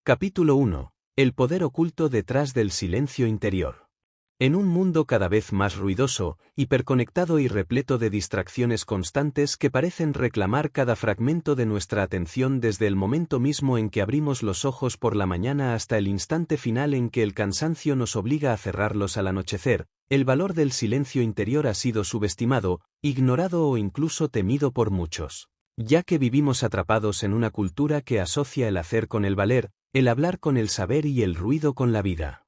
Capítulo 1. El poder oculto detrás del silencio interior. En un mundo cada vez más ruidoso, hiperconectado y repleto de distracciones constantes que parecen reclamar cada fragmento de nuestra atención desde el momento mismo en que abrimos los ojos por la mañana hasta el instante final en que el cansancio nos obliga a cerrarlos al anochecer, el valor del silencio interior ha sido subestimado, ignorado o incluso temido por muchos. Ya que vivimos atrapados en una cultura que asocia el hacer con el valer, el hablar con el saber y el ruido con la vida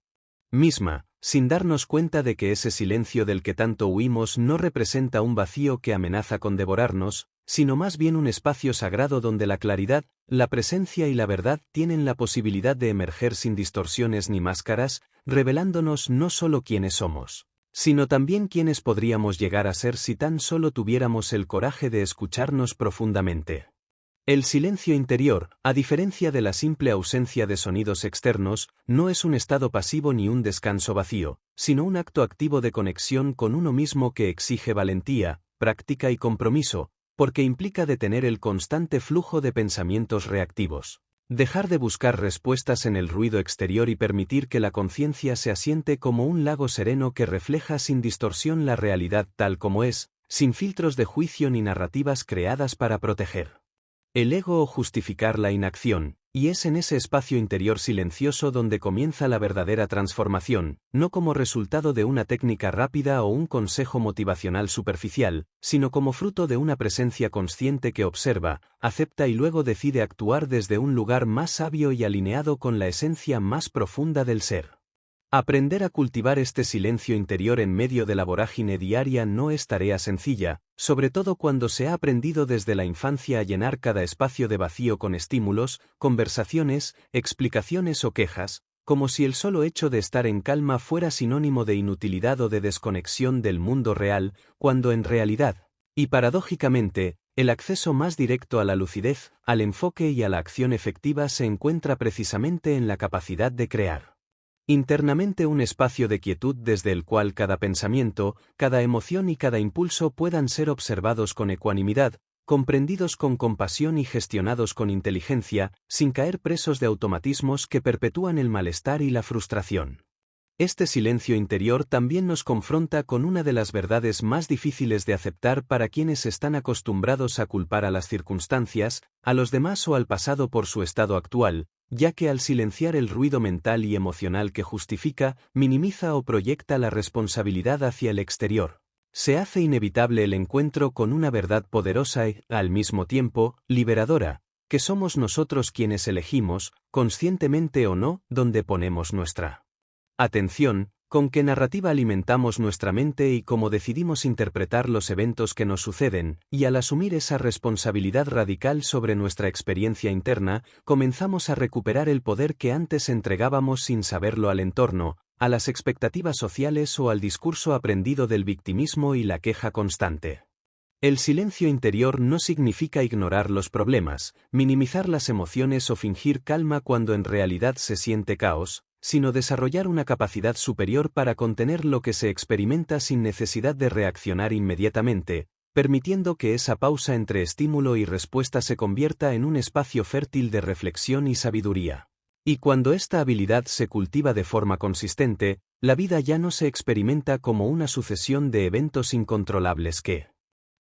misma, sin darnos cuenta de que ese silencio del que tanto huimos no representa un vacío que amenaza con devorarnos, sino más bien un espacio sagrado donde la claridad, la presencia y la verdad tienen la posibilidad de emerger sin distorsiones ni máscaras, revelándonos no solo quiénes somos, sino también quiénes podríamos llegar a ser si tan solo tuviéramos el coraje de escucharnos profundamente. El silencio interior, a diferencia de la simple ausencia de sonidos externos, no es un estado pasivo ni un descanso vacío, sino un acto activo de conexión con uno mismo que exige valentía, práctica y compromiso, porque implica detener el constante flujo de pensamientos reactivos. Dejar de buscar respuestas en el ruido exterior y permitir que la conciencia se asiente como un lago sereno que refleja sin distorsión la realidad tal como es, sin filtros de juicio ni narrativas creadas para proteger el ego o justificar la inacción, y es en ese espacio interior silencioso donde comienza la verdadera transformación, no como resultado de una técnica rápida o un consejo motivacional superficial, sino como fruto de una presencia consciente que observa, acepta y luego decide actuar desde un lugar más sabio y alineado con la esencia más profunda del ser. Aprender a cultivar este silencio interior en medio de la vorágine diaria no es tarea sencilla, sobre todo cuando se ha aprendido desde la infancia a llenar cada espacio de vacío con estímulos, conversaciones, explicaciones o quejas, como si el solo hecho de estar en calma fuera sinónimo de inutilidad o de desconexión del mundo real, cuando en realidad, y paradójicamente, el acceso más directo a la lucidez, al enfoque y a la acción efectiva se encuentra precisamente en la capacidad de crear internamente un espacio de quietud desde el cual cada pensamiento, cada emoción y cada impulso puedan ser observados con ecuanimidad, comprendidos con compasión y gestionados con inteligencia, sin caer presos de automatismos que perpetúan el malestar y la frustración. Este silencio interior también nos confronta con una de las verdades más difíciles de aceptar para quienes están acostumbrados a culpar a las circunstancias, a los demás o al pasado por su estado actual, ya que al silenciar el ruido mental y emocional que justifica, minimiza o proyecta la responsabilidad hacia el exterior, se hace inevitable el encuentro con una verdad poderosa y, al mismo tiempo, liberadora, que somos nosotros quienes elegimos, conscientemente o no, dónde ponemos nuestra atención, con qué narrativa alimentamos nuestra mente y cómo decidimos interpretar los eventos que nos suceden, y al asumir esa responsabilidad radical sobre nuestra experiencia interna, comenzamos a recuperar el poder que antes entregábamos sin saberlo al entorno, a las expectativas sociales o al discurso aprendido del victimismo y la queja constante. El silencio interior no significa ignorar los problemas, minimizar las emociones o fingir calma cuando en realidad se siente caos, sino desarrollar una capacidad superior para contener lo que se experimenta sin necesidad de reaccionar inmediatamente, permitiendo que esa pausa entre estímulo y respuesta se convierta en un espacio fértil de reflexión y sabiduría. Y cuando esta habilidad se cultiva de forma consistente, la vida ya no se experimenta como una sucesión de eventos incontrolables que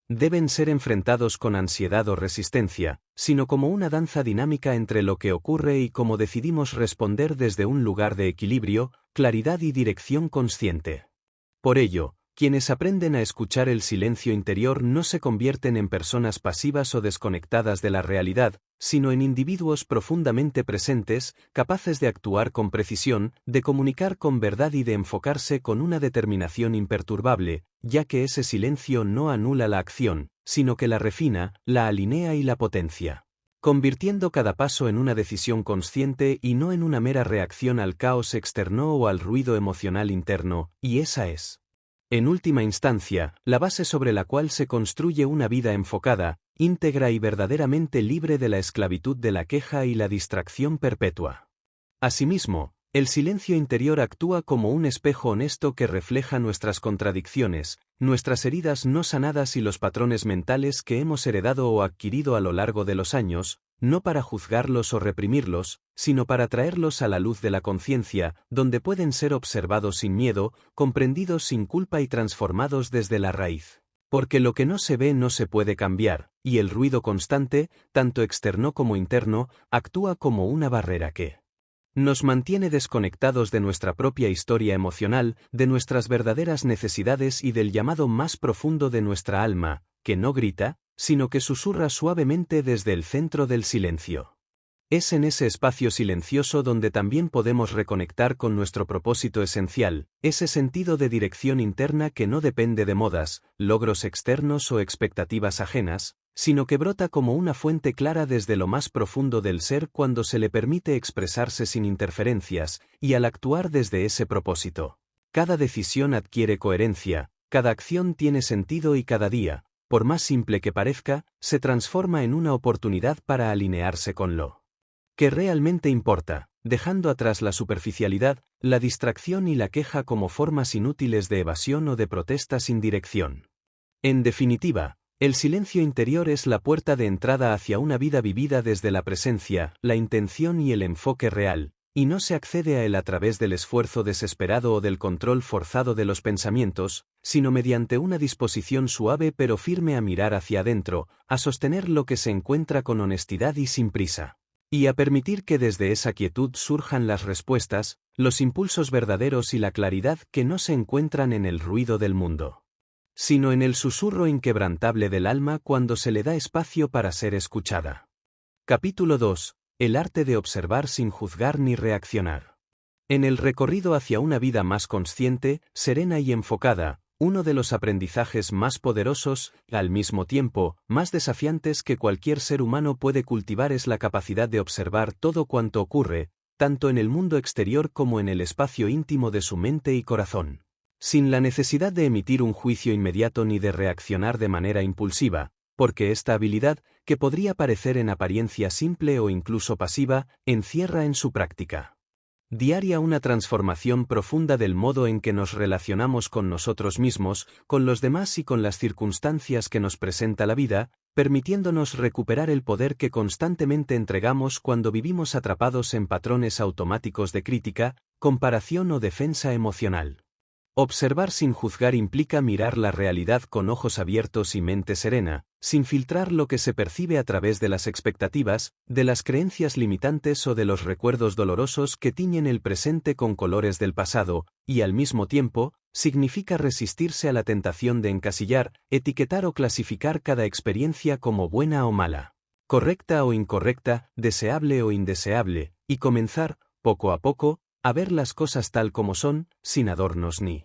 deben ser enfrentados con ansiedad o resistencia, sino como una danza dinámica entre lo que ocurre y cómo decidimos responder desde un lugar de equilibrio, claridad y dirección consciente. Por ello, quienes aprenden a escuchar el silencio interior no se convierten en personas pasivas o desconectadas de la realidad, sino en individuos profundamente presentes, capaces de actuar con precisión, de comunicar con verdad y de enfocarse con una determinación imperturbable, ya que ese silencio no anula la acción, sino que la refina, la alinea y la potencia, convirtiendo cada paso en una decisión consciente y no en una mera reacción al caos externo o al ruido emocional interno, y esa es, en última instancia, la base sobre la cual se construye una vida enfocada, íntegra y verdaderamente libre de la esclavitud de la queja y la distracción perpetua. Asimismo, el silencio interior actúa como un espejo honesto que refleja nuestras contradicciones, nuestras heridas no sanadas y los patrones mentales que hemos heredado o adquirido a lo largo de los años, no para juzgarlos o reprimirlos, sino para traerlos a la luz de la conciencia, donde pueden ser observados sin miedo, comprendidos sin culpa y transformados desde la raíz. Porque lo que no se ve no se puede cambiar, y el ruido constante, tanto externo como interno, actúa como una barrera que nos mantiene desconectados de nuestra propia historia emocional, de nuestras verdaderas necesidades y del llamado más profundo de nuestra alma, que no grita, sino que susurra suavemente desde el centro del silencio. Es en ese espacio silencioso donde también podemos reconectar con nuestro propósito esencial, ese sentido de dirección interna que no depende de modas, logros externos o expectativas ajenas, sino que brota como una fuente clara desde lo más profundo del ser cuando se le permite expresarse sin interferencias, y al actuar desde ese propósito. Cada decisión adquiere coherencia, cada acción tiene sentido y cada día, por más simple que parezca, se transforma en una oportunidad para alinearse con lo que realmente importa, dejando atrás la superficialidad, la distracción y la queja como formas inútiles de evasión o de protesta sin dirección. En definitiva, el silencio interior es la puerta de entrada hacia una vida vivida desde la presencia, la intención y el enfoque real, y no se accede a él a través del esfuerzo desesperado o del control forzado de los pensamientos, sino mediante una disposición suave pero firme a mirar hacia adentro, a sostener lo que se encuentra con honestidad y sin prisa. Y a permitir que desde esa quietud surjan las respuestas, los impulsos verdaderos y la claridad que no se encuentran en el ruido del mundo, sino en el susurro inquebrantable del alma cuando se le da espacio para ser escuchada. Capítulo 2. El arte de observar sin juzgar ni reaccionar. En el recorrido hacia una vida más consciente, serena y enfocada, uno de los aprendizajes más poderosos, al mismo tiempo, más desafiantes que cualquier ser humano puede cultivar es la capacidad de observar todo cuanto ocurre, tanto en el mundo exterior como en el espacio íntimo de su mente y corazón. Sin la necesidad de emitir un juicio inmediato ni de reaccionar de manera impulsiva, porque esta habilidad, que podría parecer en apariencia simple o incluso pasiva, encierra en su práctica diaria una transformación profunda del modo en que nos relacionamos con nosotros mismos, con los demás y con las circunstancias que nos presenta la vida, permitiéndonos recuperar el poder que constantemente entregamos cuando vivimos atrapados en patrones automáticos de crítica, comparación o defensa emocional. Observar sin juzgar implica mirar la realidad con ojos abiertos y mente serena, sin filtrar lo que se percibe a través de las expectativas, de las creencias limitantes o de los recuerdos dolorosos que tiñen el presente con colores del pasado, y al mismo tiempo, significa resistirse a la tentación de encasillar, etiquetar o clasificar cada experiencia como buena o mala, correcta o incorrecta, deseable o indeseable, y comenzar, poco a poco, a ver las cosas tal como son, sin adornos ni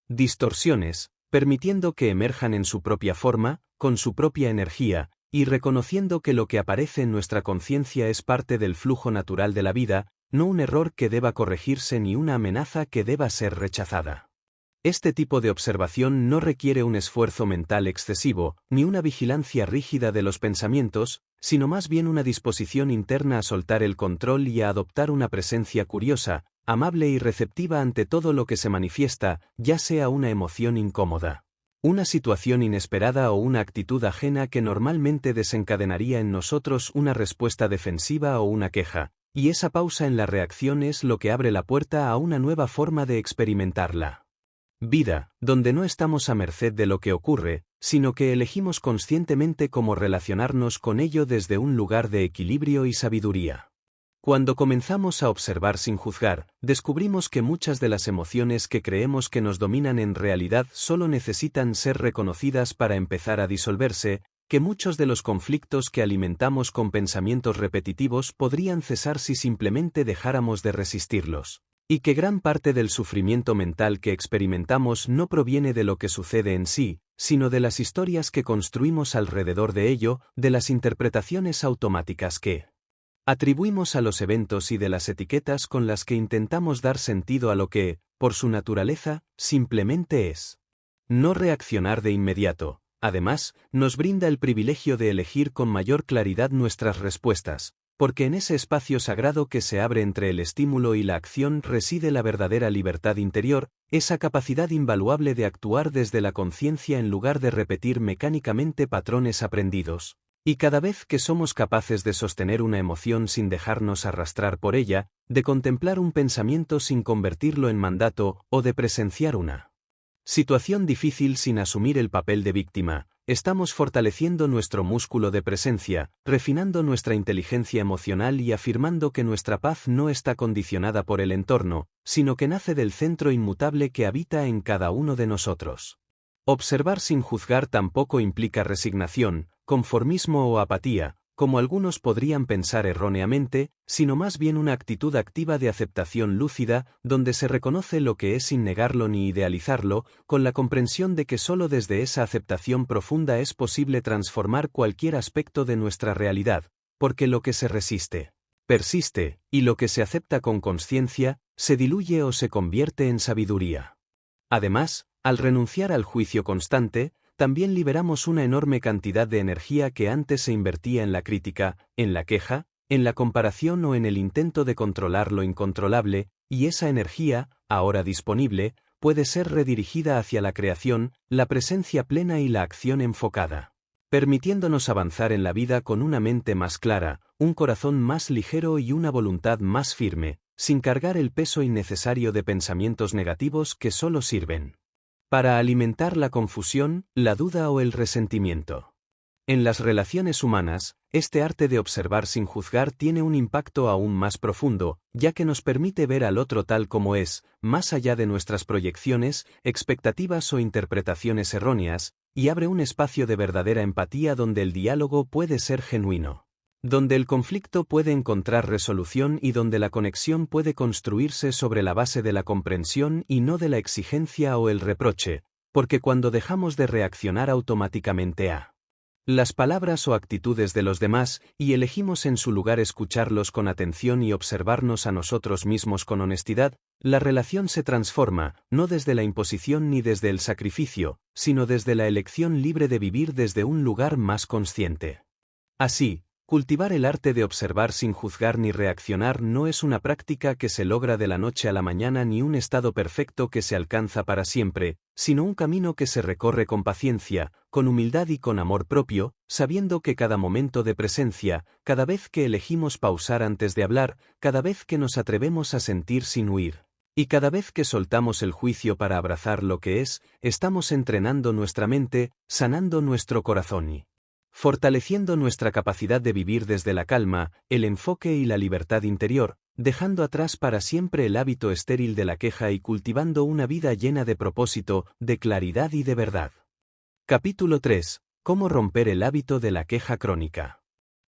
distorsiones, permitiendo que emerjan en su propia forma, con su propia energía, y reconociendo que lo que aparece en nuestra conciencia es parte del flujo natural de la vida, no un error que deba corregirse ni una amenaza que deba ser rechazada. Este tipo de observación no requiere un esfuerzo mental excesivo, ni una vigilancia rígida de los pensamientos, sino más bien una disposición interna a soltar el control y a adoptar una presencia curiosa, amable y receptiva ante todo lo que se manifiesta, ya sea una emoción incómoda, una situación inesperada o una actitud ajena que normalmente desencadenaría en nosotros una respuesta defensiva o una queja, y esa pausa en la reacción es lo que abre la puerta a una nueva forma de experimentarla. Vida, donde no estamos a merced de lo que ocurre, sino que elegimos conscientemente cómo relacionarnos con ello desde un lugar de equilibrio y sabiduría. Cuando comenzamos a observar sin juzgar, descubrimos que muchas de las emociones que creemos que nos dominan en realidad solo necesitan ser reconocidas para empezar a disolverse, que muchos de los conflictos que alimentamos con pensamientos repetitivos podrían cesar si simplemente dejáramos de resistirlos. Y que gran parte del sufrimiento mental que experimentamos no proviene de lo que sucede en sí, sino de las historias que construimos alrededor de ello, de las interpretaciones automáticas que atribuimos a los eventos y de las etiquetas con las que intentamos dar sentido a lo que, por su naturaleza, simplemente es. No reaccionar de inmediato, además, nos brinda el privilegio de elegir con mayor claridad nuestras respuestas, porque en ese espacio sagrado que se abre entre el estímulo y la acción reside la verdadera libertad interior, esa capacidad invaluable de actuar desde la conciencia en lugar de repetir mecánicamente patrones aprendidos. Y cada vez que somos capaces de sostener una emoción sin dejarnos arrastrar por ella, de contemplar un pensamiento sin convertirlo en mandato o de presenciar una situación difícil sin asumir el papel de víctima, estamos fortaleciendo nuestro músculo de presencia, refinando nuestra inteligencia emocional y afirmando que nuestra paz no está condicionada por el entorno, sino que nace del centro inmutable que habita en cada uno de nosotros. Observar sin juzgar tampoco implica resignación, conformismo o apatía, como algunos podrían pensar erróneamente, sino más bien una actitud activa de aceptación lúcida, donde se reconoce lo que es sin negarlo ni idealizarlo, con la comprensión de que solo desde esa aceptación profunda es posible transformar cualquier aspecto de nuestra realidad, porque lo que se resiste, persiste, y lo que se acepta con consciencia, se diluye o se convierte en sabiduría. Además, al renunciar al juicio constante, también liberamos una enorme cantidad de energía que antes se invertía en la crítica, en la queja, en la comparación o en el intento de controlar lo incontrolable, y esa energía, ahora disponible, puede ser redirigida hacia la creación, la presencia plena y la acción enfocada, permitiéndonos avanzar en la vida con una mente más clara, un corazón más ligero y una voluntad más firme, sin cargar el peso innecesario de pensamientos negativos que solo sirven para alimentar la confusión, la duda o el resentimiento. En las relaciones humanas, este arte de observar sin juzgar tiene un impacto aún más profundo, ya que nos permite ver al otro tal como es, más allá de nuestras proyecciones, expectativas o interpretaciones erróneas, y abre un espacio de verdadera empatía donde el diálogo puede ser genuino, donde el conflicto puede encontrar resolución y donde la conexión puede construirse sobre la base de la comprensión y no de la exigencia o el reproche, porque cuando dejamos de reaccionar automáticamente a las palabras o actitudes de los demás y elegimos en su lugar escucharlos con atención y observarnos a nosotros mismos con honestidad, la relación se transforma, no desde la imposición ni desde el sacrificio, sino desde la elección libre de vivir desde un lugar más consciente. Así, cultivar el arte de observar sin juzgar ni reaccionar no es una práctica que se logra de la noche a la mañana ni un estado perfecto que se alcanza para siempre, sino un camino que se recorre con paciencia, con humildad y con amor propio, sabiendo que cada momento de presencia, cada vez que elegimos pausar antes de hablar, cada vez que nos atrevemos a sentir sin huir, y cada vez que soltamos el juicio para abrazar lo que es, estamos entrenando nuestra mente, sanando nuestro corazón y fortaleciendo nuestra capacidad de vivir desde la calma, el enfoque y la libertad interior, dejando atrás para siempre el hábito estéril de la queja y cultivando una vida llena de propósito, de claridad y de verdad. Capítulo 3. ¿Cómo romper el hábito de la queja crónica?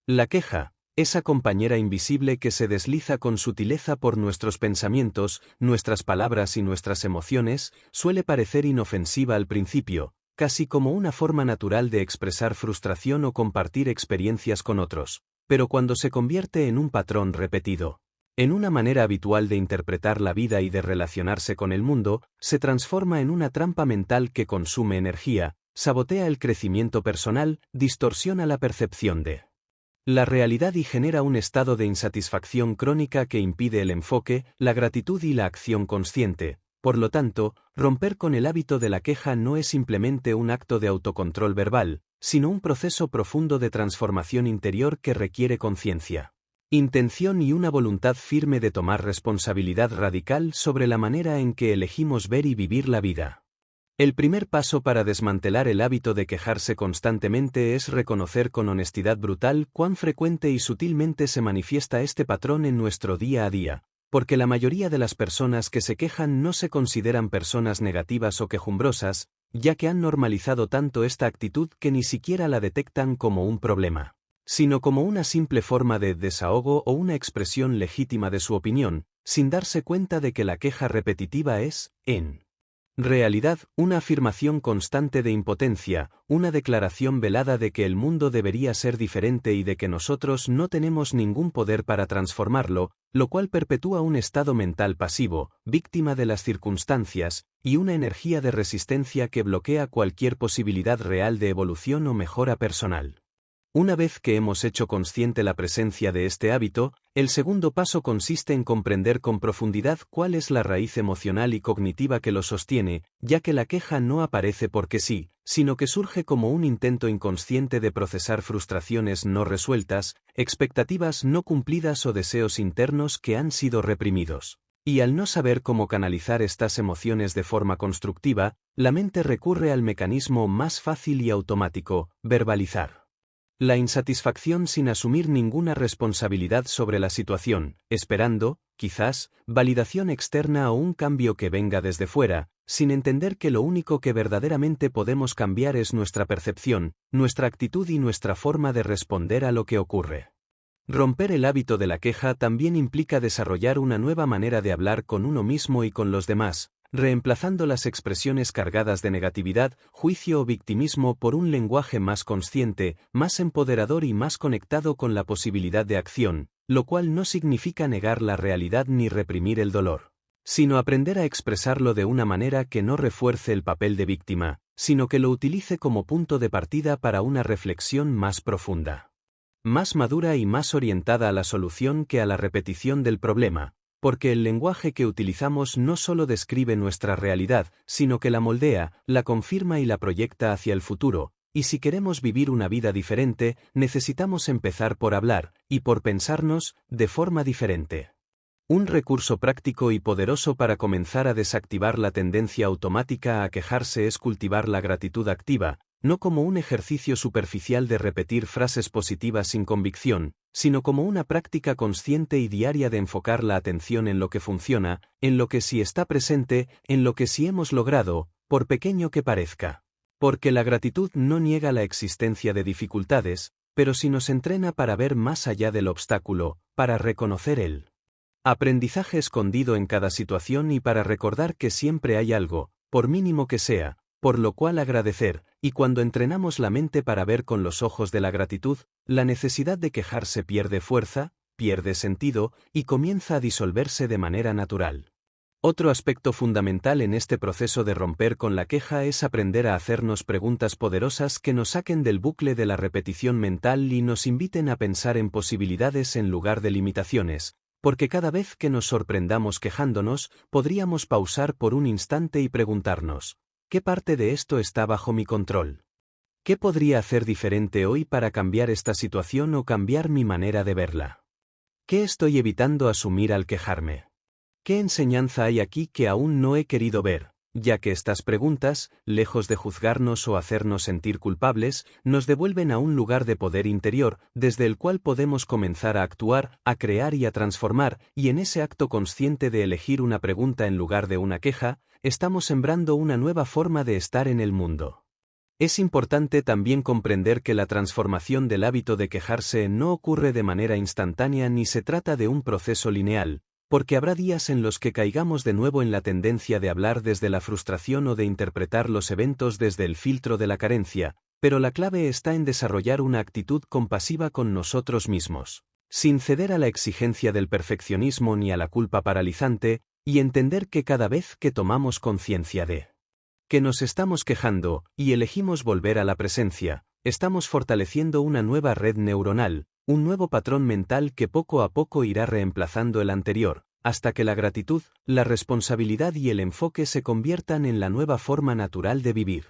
La queja, esa compañera invisible que se desliza con sutileza por nuestros pensamientos, nuestras palabras y nuestras emociones, suele parecer inofensiva al principio, casi como una forma natural de expresar frustración o compartir experiencias con otros, pero cuando se convierte en un patrón repetido, en una manera habitual de interpretar la vida y de relacionarse con el mundo, se transforma en una trampa mental que consume energía, sabotea el crecimiento personal, distorsiona la percepción de la realidad y genera un estado de insatisfacción crónica que impide el enfoque, la gratitud y la acción consciente. Por lo tanto, romper con el hábito de la queja no es simplemente un acto de autocontrol verbal, sino un proceso profundo de transformación interior que requiere conciencia, intención y una voluntad firme de tomar responsabilidad radical sobre la manera en que elegimos ver y vivir la vida. El primer paso para desmantelar el hábito de quejarse constantemente es reconocer con honestidad brutal cuán frecuente y sutilmente se manifiesta este patrón en nuestro día a día. Porque la mayoría de las personas que se quejan no se consideran personas negativas o quejumbrosas, ya que han normalizado tanto esta actitud que ni siquiera la detectan como un problema, sino como una simple forma de desahogo o una expresión legítima de su opinión, sin darse cuenta de que la queja repetitiva es, en realidad, una afirmación constante de impotencia, una declaración velada de que el mundo debería ser diferente y de que nosotros no tenemos ningún poder para transformarlo, lo cual perpetúa un estado mental pasivo, víctima de las circunstancias, y una energía de resistencia que bloquea cualquier posibilidad real de evolución o mejora personal. Una vez que hemos hecho consciente la presencia de este hábito, el segundo paso consiste en comprender con profundidad cuál es la raíz emocional y cognitiva que lo sostiene, ya que la queja no aparece porque sí, sino que surge como un intento inconsciente de procesar frustraciones no resueltas, expectativas no cumplidas o deseos internos que han sido reprimidos. Y al no saber cómo canalizar estas emociones de forma constructiva, la mente recurre al mecanismo más fácil y automático: verbalizar. La insatisfacción sin asumir ninguna responsabilidad sobre la situación, esperando, quizás, validación externa o un cambio que venga desde fuera, sin entender que lo único que verdaderamente podemos cambiar es nuestra percepción, nuestra actitud y nuestra forma de responder a lo que ocurre. Romper el hábito de la queja también implica desarrollar una nueva manera de hablar con uno mismo y con los demás, reemplazando las expresiones cargadas de negatividad, juicio o victimismo por un lenguaje más consciente, más empoderador y más conectado con la posibilidad de acción, lo cual no significa negar la realidad ni reprimir el dolor, sino aprender a expresarlo de una manera que no refuerce el papel de víctima, sino que lo utilice como punto de partida para una reflexión más profunda, más madura y más orientada a la solución que a la repetición del problema. Porque el lenguaje que utilizamos no solo describe nuestra realidad, sino que la moldea, la confirma y la proyecta hacia el futuro, y si queremos vivir una vida diferente, necesitamos empezar por hablar, y por pensarnos, de forma diferente. Un recurso práctico y poderoso para comenzar a desactivar la tendencia automática a quejarse es cultivar la gratitud activa, no como un ejercicio superficial de repetir frases positivas sin convicción, sino como una práctica consciente y diaria de enfocar la atención en lo que funciona, en lo que sí está presente, en lo que sí hemos logrado, por pequeño que parezca. Porque la gratitud no niega la existencia de dificultades, pero sí nos entrena para ver más allá del obstáculo, para reconocer el aprendizaje escondido en cada situación y para recordar que siempre hay algo, por mínimo que sea, por lo cual agradecer, y cuando entrenamos la mente para ver con los ojos de la gratitud, la necesidad de quejarse pierde fuerza, pierde sentido, y comienza a disolverse de manera natural. Otro aspecto fundamental en este proceso de romper con la queja es aprender a hacernos preguntas poderosas que nos saquen del bucle de la repetición mental y nos inviten a pensar en posibilidades en lugar de limitaciones, porque cada vez que nos sorprendamos quejándonos, podríamos pausar por un instante y preguntarnos: ¿qué parte de esto está bajo mi control? ¿Qué podría hacer diferente hoy para cambiar esta situación o cambiar mi manera de verla? ¿Qué estoy evitando asumir al quejarme? ¿Qué enseñanza hay aquí que aún no he querido ver? Ya que estas preguntas, lejos de juzgarnos o hacernos sentir culpables, nos devuelven a un lugar de poder interior, desde el cual podemos comenzar a actuar, a crear y a transformar, y en ese acto consciente de elegir una pregunta en lugar de una queja, estamos sembrando una nueva forma de estar en el mundo. Es importante también comprender que la transformación del hábito de quejarse no ocurre de manera instantánea ni se trata de un proceso lineal, porque habrá días en los que caigamos de nuevo en la tendencia de hablar desde la frustración o de interpretar los eventos desde el filtro de la carencia, pero la clave está en desarrollar una actitud compasiva con nosotros mismos, sin ceder a la exigencia del perfeccionismo ni a la culpa paralizante, y entender que cada vez que tomamos conciencia de que nos estamos quejando, y elegimos volver a la presencia, estamos fortaleciendo una nueva red neuronal, un nuevo patrón mental que poco a poco irá reemplazando el anterior, hasta que la gratitud, la responsabilidad y el enfoque se conviertan en la nueva forma natural de vivir.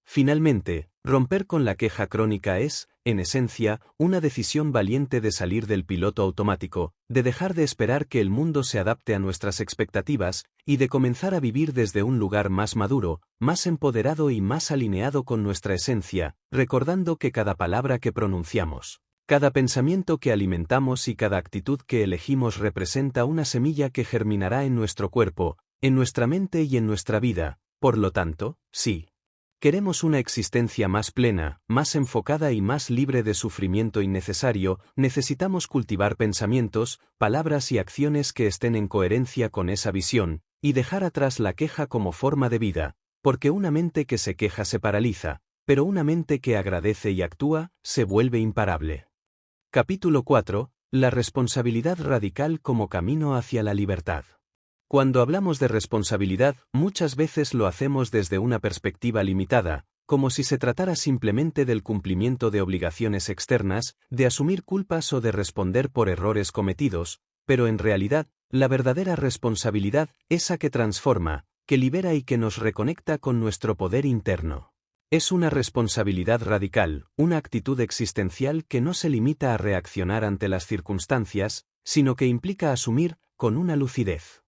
Finalmente, romper con la queja crónica es, en esencia, una decisión valiente de salir del piloto automático, de dejar de esperar que el mundo se adapte a nuestras expectativas, y de comenzar a vivir desde un lugar más maduro, más empoderado y más alineado con nuestra esencia, recordando que cada palabra que pronunciamos, cada pensamiento que alimentamos y cada actitud que elegimos representa una semilla que germinará en nuestro cuerpo, en nuestra mente y en nuestra vida. Por lo tanto, sí. Queremos una existencia más plena, más enfocada y más libre de sufrimiento innecesario, necesitamos cultivar pensamientos, palabras y acciones que estén en coherencia con esa visión, y dejar atrás la queja como forma de vida, porque una mente que se queja se paraliza, pero una mente que agradece y actúa, se vuelve imparable. Capítulo 4. La responsabilidad radical como camino hacia la libertad. Cuando hablamos de responsabilidad, muchas veces lo hacemos desde una perspectiva limitada, como si se tratara simplemente del cumplimiento de obligaciones externas, de asumir culpas o de responder por errores cometidos, pero en realidad, la verdadera responsabilidad, esa que transforma, que libera y que nos reconecta con nuestro poder interno. Es una responsabilidad radical, una actitud existencial que no se limita a reaccionar ante las circunstancias, sino que implica asumir, con una lucidez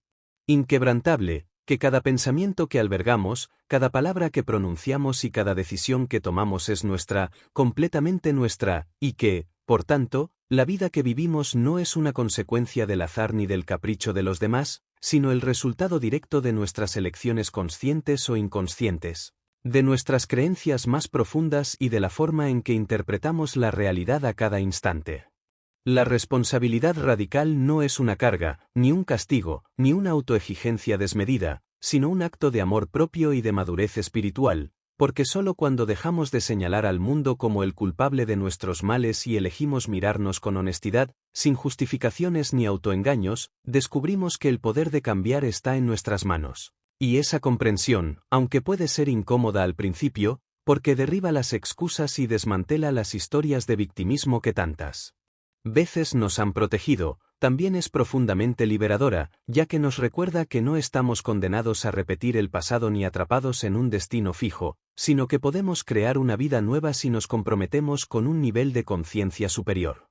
inquebrantable, que cada pensamiento que albergamos, cada palabra que pronunciamos y cada decisión que tomamos es nuestra, completamente nuestra, y que, por tanto, la vida que vivimos no es una consecuencia del azar ni del capricho de los demás, sino el resultado directo de nuestras elecciones conscientes o inconscientes, de nuestras creencias más profundas y de la forma en que interpretamos la realidad a cada instante. La responsabilidad radical no es una carga, ni un castigo, ni una autoexigencia desmedida, sino un acto de amor propio y de madurez espiritual, porque solo cuando dejamos de señalar al mundo como el culpable de nuestros males y elegimos mirarnos con honestidad, sin justificaciones ni autoengaños, descubrimos que el poder de cambiar está en nuestras manos. Y esa comprensión, aunque puede ser incómoda al principio, porque derriba las excusas y desmantela las historias de victimismo que tantas veces nos han protegido, también es profundamente liberadora, ya que nos recuerda que no estamos condenados a repetir el pasado ni atrapados en un destino fijo, sino que podemos crear una vida nueva si nos comprometemos con un nivel de conciencia superior.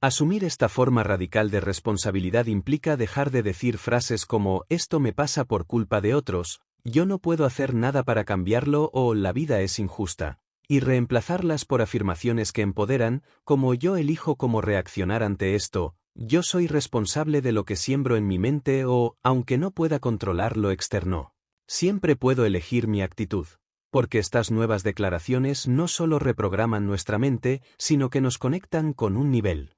Asumir esta forma radical de responsabilidad implica dejar de decir frases como «esto me pasa por culpa de otros», «yo no puedo hacer nada para cambiarlo» o «la vida es injusta», y reemplazarlas por afirmaciones que empoderan, como «yo elijo cómo reaccionar ante esto», «yo soy responsable de lo que siembro en mi mente» o «aunque no pueda controlar lo externo, siempre puedo elegir mi actitud», porque estas nuevas declaraciones no solo reprograman nuestra mente, sino que nos conectan con un nivel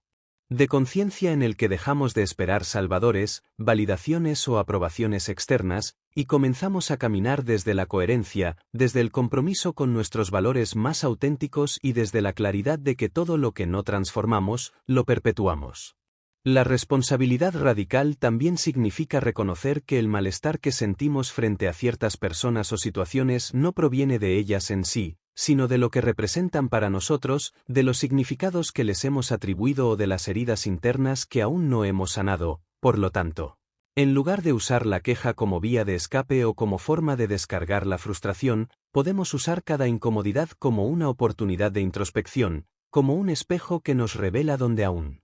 de conciencia en el que dejamos de esperar salvadores, validaciones o aprobaciones externas, y comenzamos a caminar desde la coherencia, desde el compromiso con nuestros valores más auténticos y desde la claridad de que todo lo que no transformamos, lo perpetuamos. La responsabilidad radical también significa reconocer que el malestar que sentimos frente a ciertas personas o situaciones no proviene de ellas en sí, sino de lo que representan para nosotros, de los significados que les hemos atribuido o de las heridas internas que aún no hemos sanado. Por lo tanto, en lugar de usar la queja como vía de escape o como forma de descargar la frustración, podemos usar cada incomodidad como una oportunidad de introspección, como un espejo que nos revela dónde aún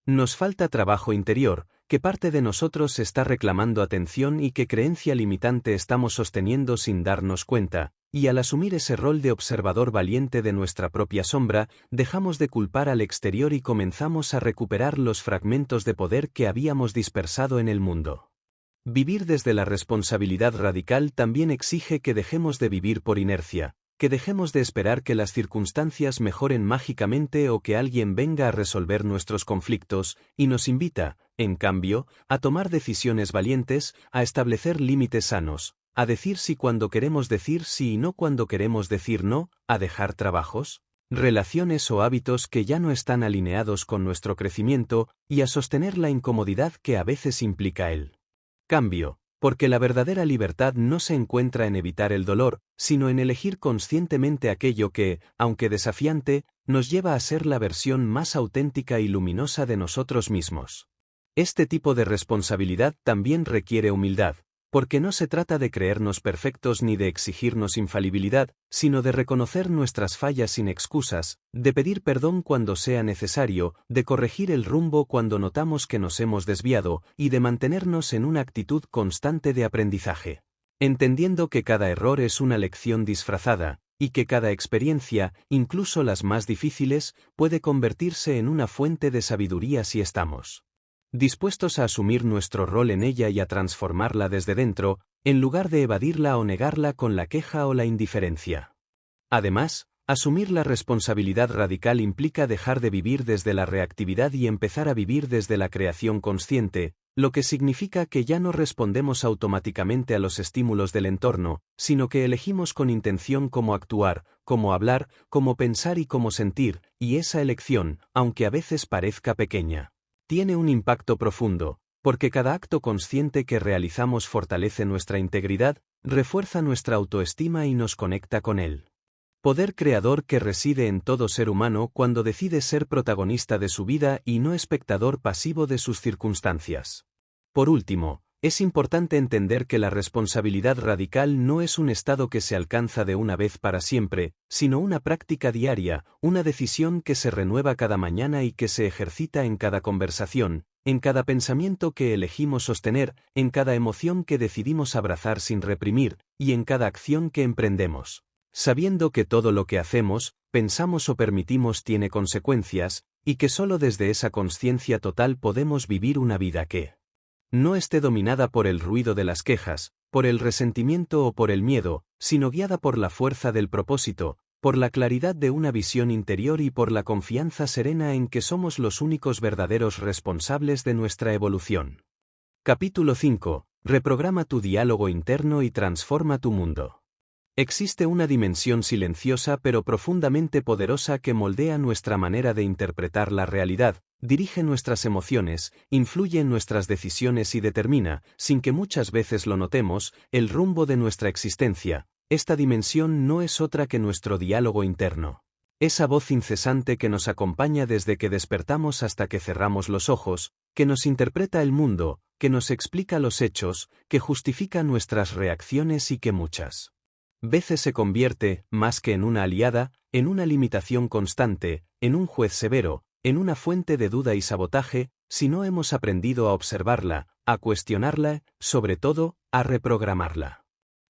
nos falta trabajo interior, que parte de nosotros está reclamando atención y qué creencia limitante estamos sosteniendo sin darnos cuenta, y al asumir ese rol de observador valiente de nuestra propia sombra, dejamos de culpar al exterior y comenzamos a recuperar los fragmentos de poder que habíamos dispersado en el mundo. Vivir desde la responsabilidad radical también exige que dejemos de vivir por inercia, que dejemos de esperar que las circunstancias mejoren mágicamente o que alguien venga a resolver nuestros conflictos, y nos invita, en cambio, a tomar decisiones valientes, a establecer límites sanos, a decir sí cuando queremos decir sí y no cuando queremos decir no, a dejar trabajos, relaciones o hábitos que ya no están alineados con nuestro crecimiento, y a sostener la incomodidad que a veces implica el cambio. Porque la verdadera libertad no se encuentra en evitar el dolor, sino en elegir conscientemente aquello que, aunque desafiante, nos lleva a ser la versión más auténtica y luminosa de nosotros mismos. Este tipo de responsabilidad también requiere humildad, porque no se trata de creernos perfectos ni de exigirnos infalibilidad, sino de reconocer nuestras fallas sin excusas, de pedir perdón cuando sea necesario, de corregir el rumbo cuando notamos que nos hemos desviado, y de mantenernos en una actitud constante de aprendizaje. Entendiendo que cada error es una lección disfrazada, y que cada experiencia, incluso las más difíciles, puede convertirse en una fuente de sabiduría si estamos dispuestos a asumir nuestro rol en ella y a transformarla desde dentro, en lugar de evadirla o negarla con la queja o la indiferencia. Además, asumir la responsabilidad radical implica dejar de vivir desde la reactividad y empezar a vivir desde la creación consciente, lo que significa que ya no respondemos automáticamente a los estímulos del entorno, sino que elegimos con intención cómo actuar, cómo hablar, cómo pensar y cómo sentir, y esa elección, aunque a veces parezca pequeña, tiene un impacto profundo, porque cada acto consciente que realizamos fortalece nuestra integridad, refuerza nuestra autoestima y nos conecta con Él. Poder creador que reside en todo ser humano cuando decide ser protagonista de su vida y no espectador pasivo de sus circunstancias. Por último, es importante entender que la responsabilidad radical no es un estado que se alcanza de una vez para siempre, sino una práctica diaria, una decisión que se renueva cada mañana y que se ejercita en cada conversación, en cada pensamiento que elegimos sostener, en cada emoción que decidimos abrazar sin reprimir, y en cada acción que emprendemos. Sabiendo que todo lo que hacemos, pensamos o permitimos tiene consecuencias, y que solo desde esa consciencia total podemos vivir una vida que no esté dominada por el ruido de las quejas, por el resentimiento o por el miedo, sino guiada por la fuerza del propósito, por la claridad de una visión interior y por la confianza serena en que somos los únicos verdaderos responsables de nuestra evolución. Capítulo 5. Reprograma tu diálogo interno y transforma tu mundo. Existe una dimensión silenciosa pero profundamente poderosa que moldea nuestra manera de interpretar la realidad, dirige nuestras emociones, influye en nuestras decisiones y determina, sin que muchas veces lo notemos, el rumbo de nuestra existencia. Esta dimensión no es otra que nuestro diálogo interno. Esa voz incesante que nos acompaña desde que despertamos hasta que cerramos los ojos, que nos interpreta el mundo, que nos explica los hechos, que justifica nuestras reacciones y que muchas veces se convierte, más que en una aliada, en una limitación constante, en un juez severo, en una fuente de duda y sabotaje, si no hemos aprendido a observarla, a cuestionarla, sobre todo, a reprogramarla.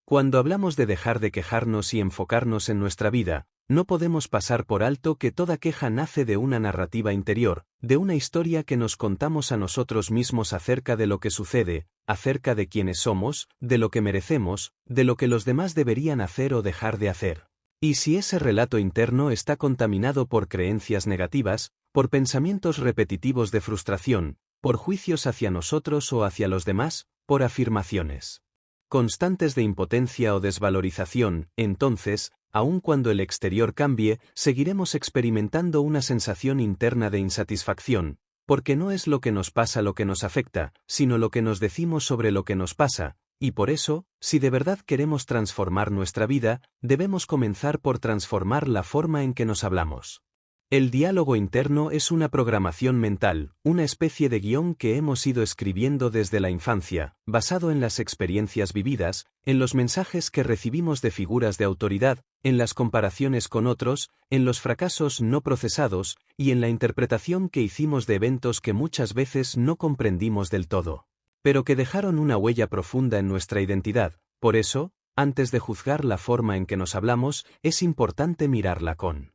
Cuando hablamos de dejar de quejarnos y enfocarnos en nuestra vida, no podemos pasar por alto que toda queja nace de una narrativa interior, de una historia que nos contamos a nosotros mismos acerca de lo que sucede, acerca de quiénes somos, de lo que merecemos, de lo que los demás deberían hacer o dejar de hacer. Y si ese relato interno está contaminado por creencias negativas, por pensamientos repetitivos de frustración, por juicios hacia nosotros o hacia los demás, por afirmaciones constantes de impotencia o desvalorización, entonces, aun cuando el exterior cambie, seguiremos experimentando una sensación interna de insatisfacción, porque no es lo que nos pasa lo que nos afecta, sino lo que nos decimos sobre lo que nos pasa, y por eso, si de verdad queremos transformar nuestra vida, debemos comenzar por transformar la forma en que nos hablamos. El diálogo interno es una programación mental, una especie de guión que hemos ido escribiendo desde la infancia, basado en las experiencias vividas, en los mensajes que recibimos de figuras de autoridad, en las comparaciones con otros, en los fracasos no procesados, y en la interpretación que hicimos de eventos que muchas veces no comprendimos del todo, pero que dejaron una huella profunda en nuestra identidad. Por eso, antes de juzgar la forma en que nos hablamos, es importante mirarla con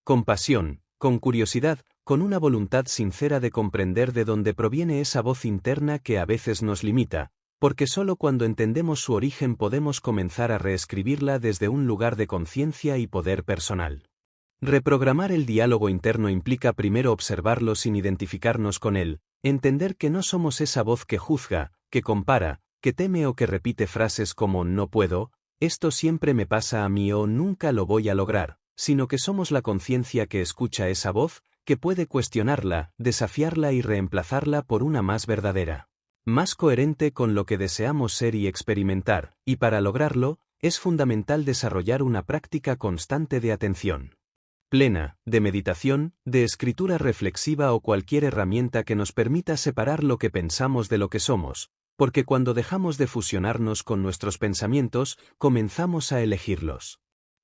compasión, con curiosidad, con una voluntad sincera de comprender de dónde proviene esa voz interna que a veces nos limita, porque solo cuando entendemos su origen podemos comenzar a reescribirla desde un lugar de conciencia y poder personal. Reprogramar el diálogo interno implica primero observarlo sin identificarnos con él, entender que no somos esa voz que juzga, que compara, que teme o que repite frases como no puedo, esto siempre me pasa a mí o nunca lo voy a lograr, sino que somos la conciencia que escucha esa voz, que puede cuestionarla, desafiarla y reemplazarla por una más verdadera, más coherente con lo que deseamos ser y experimentar, y para lograrlo, es fundamental desarrollar una práctica constante de atención plena, de meditación, de escritura reflexiva o cualquier herramienta que nos permita separar lo que pensamos de lo que somos, porque cuando dejamos de fusionarnos con nuestros pensamientos, comenzamos a elegirlos.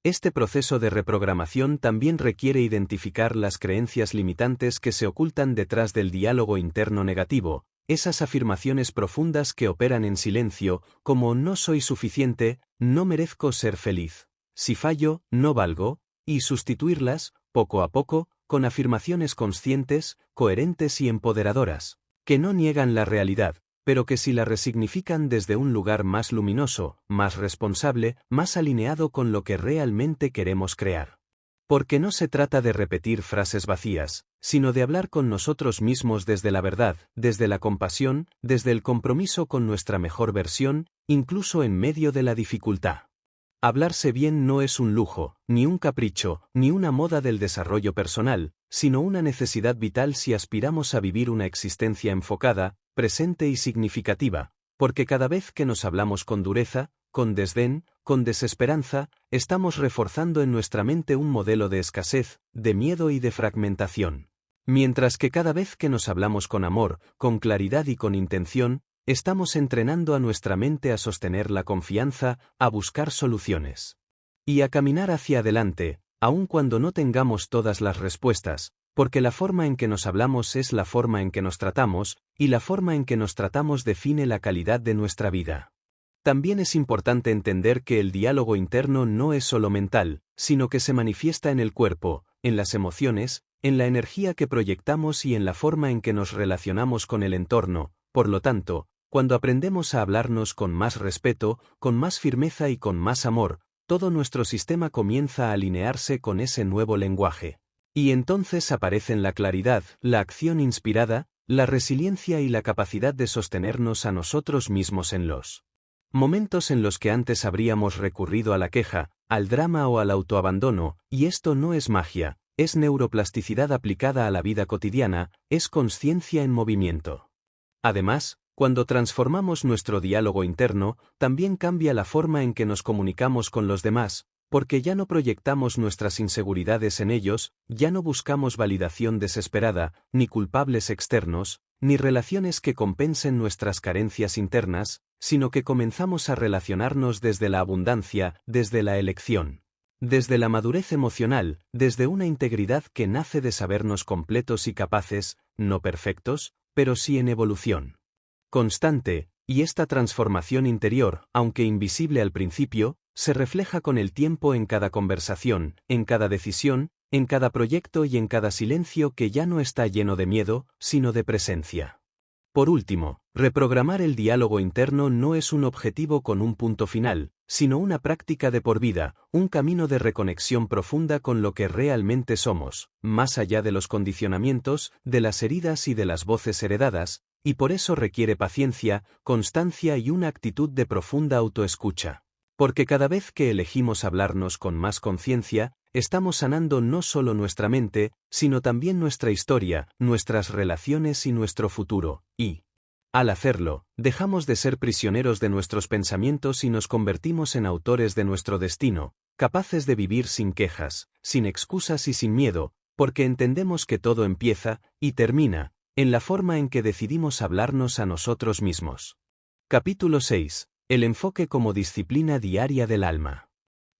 Este proceso de reprogramación también requiere identificar las creencias limitantes que se ocultan detrás del diálogo interno negativo, esas afirmaciones profundas que operan en silencio, como no soy suficiente, no merezco ser feliz, si fallo, no valgo, y sustituirlas, poco a poco, con afirmaciones conscientes, coherentes y empoderadoras, que no niegan la realidad, pero que si la resignifican desde un lugar más luminoso, más responsable, más alineado con lo que realmente queremos crear. Porque no se trata de repetir frases vacías, sino de hablar con nosotros mismos desde la verdad, desde la compasión, desde el compromiso con nuestra mejor versión, incluso en medio de la dificultad. Hablarse bien no es un lujo, ni un capricho, ni una moda del desarrollo personal, sino una necesidad vital si aspiramos a vivir una existencia enfocada, presente y significativa, porque cada vez que nos hablamos con dureza, con desdén, con desesperanza, estamos reforzando en nuestra mente un modelo de escasez, de miedo y de fragmentación. Mientras que cada vez que nos hablamos con amor, con claridad y con intención, estamos entrenando a nuestra mente a sostener la confianza, a buscar soluciones. Y a caminar hacia adelante, aun cuando no tengamos todas las respuestas, porque la forma en que nos hablamos es la forma en que nos tratamos, y la forma en que nos tratamos define la calidad de nuestra vida. También es importante entender que el diálogo interno no es solo mental, sino que se manifiesta en el cuerpo, en las emociones, en la energía que proyectamos y en la forma en que nos relacionamos con el entorno. Por lo tanto, cuando aprendemos a hablarnos con más respeto, con más firmeza y con más amor, todo nuestro sistema comienza a alinearse con ese nuevo lenguaje. Y entonces aparecen la claridad, la acción inspirada, la resiliencia y la capacidad de sostenernos a nosotros mismos en los momentos en los que antes habríamos recurrido a la queja, al drama o al autoabandono, y esto no es magia, es neuroplasticidad aplicada a la vida cotidiana, es conciencia en movimiento. Además, cuando transformamos nuestro diálogo interno, también cambia la forma en que nos comunicamos con los demás, porque ya no proyectamos nuestras inseguridades en ellos, ya no buscamos validación desesperada, ni culpables externos, ni relaciones que compensen nuestras carencias internas, sino que comenzamos a relacionarnos desde la abundancia, desde la elección. Desde la madurez emocional, desde una integridad que nace de sabernos completos y capaces, no perfectos, pero sí en evolución constante, y esta transformación interior, aunque invisible al principio, se refleja con el tiempo en cada conversación, en cada decisión, en cada proyecto y en cada silencio que ya no está lleno de miedo, sino de presencia. Por último, reprogramar el diálogo interno no es un objetivo con un punto final, sino una práctica de por vida, un camino de reconexión profunda con lo que realmente somos, más allá de los condicionamientos, de las heridas y de las voces heredadas, y por eso requiere paciencia, constancia y una actitud de profunda autoescucha. Porque cada vez que elegimos hablarnos con más conciencia, estamos sanando no solo nuestra mente, sino también nuestra historia, nuestras relaciones y nuestro futuro, y, al hacerlo, dejamos de ser prisioneros de nuestros pensamientos y nos convertimos en autores de nuestro destino, capaces de vivir sin quejas, sin excusas y sin miedo, porque entendemos que todo empieza, y termina, en la forma en que decidimos hablarnos a nosotros mismos. Capítulo 6. El enfoque como disciplina diaria del alma.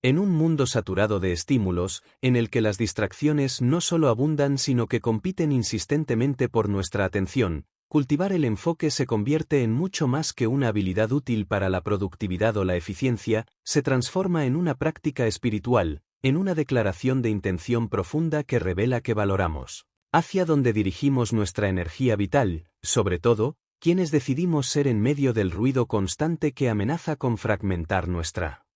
En un mundo saturado de estímulos, en el que las distracciones no solo abundan sino que compiten insistentemente por nuestra atención, cultivar el enfoque se convierte en mucho más que una habilidad útil para la productividad o la eficiencia, se transforma en una práctica espiritual, en una declaración de intención profunda que revela que valoramos hacia donde dirigimos nuestra energía vital, sobre todo, quienes decidimos ser en medio del ruido constante que amenaza con fragmentar nuestra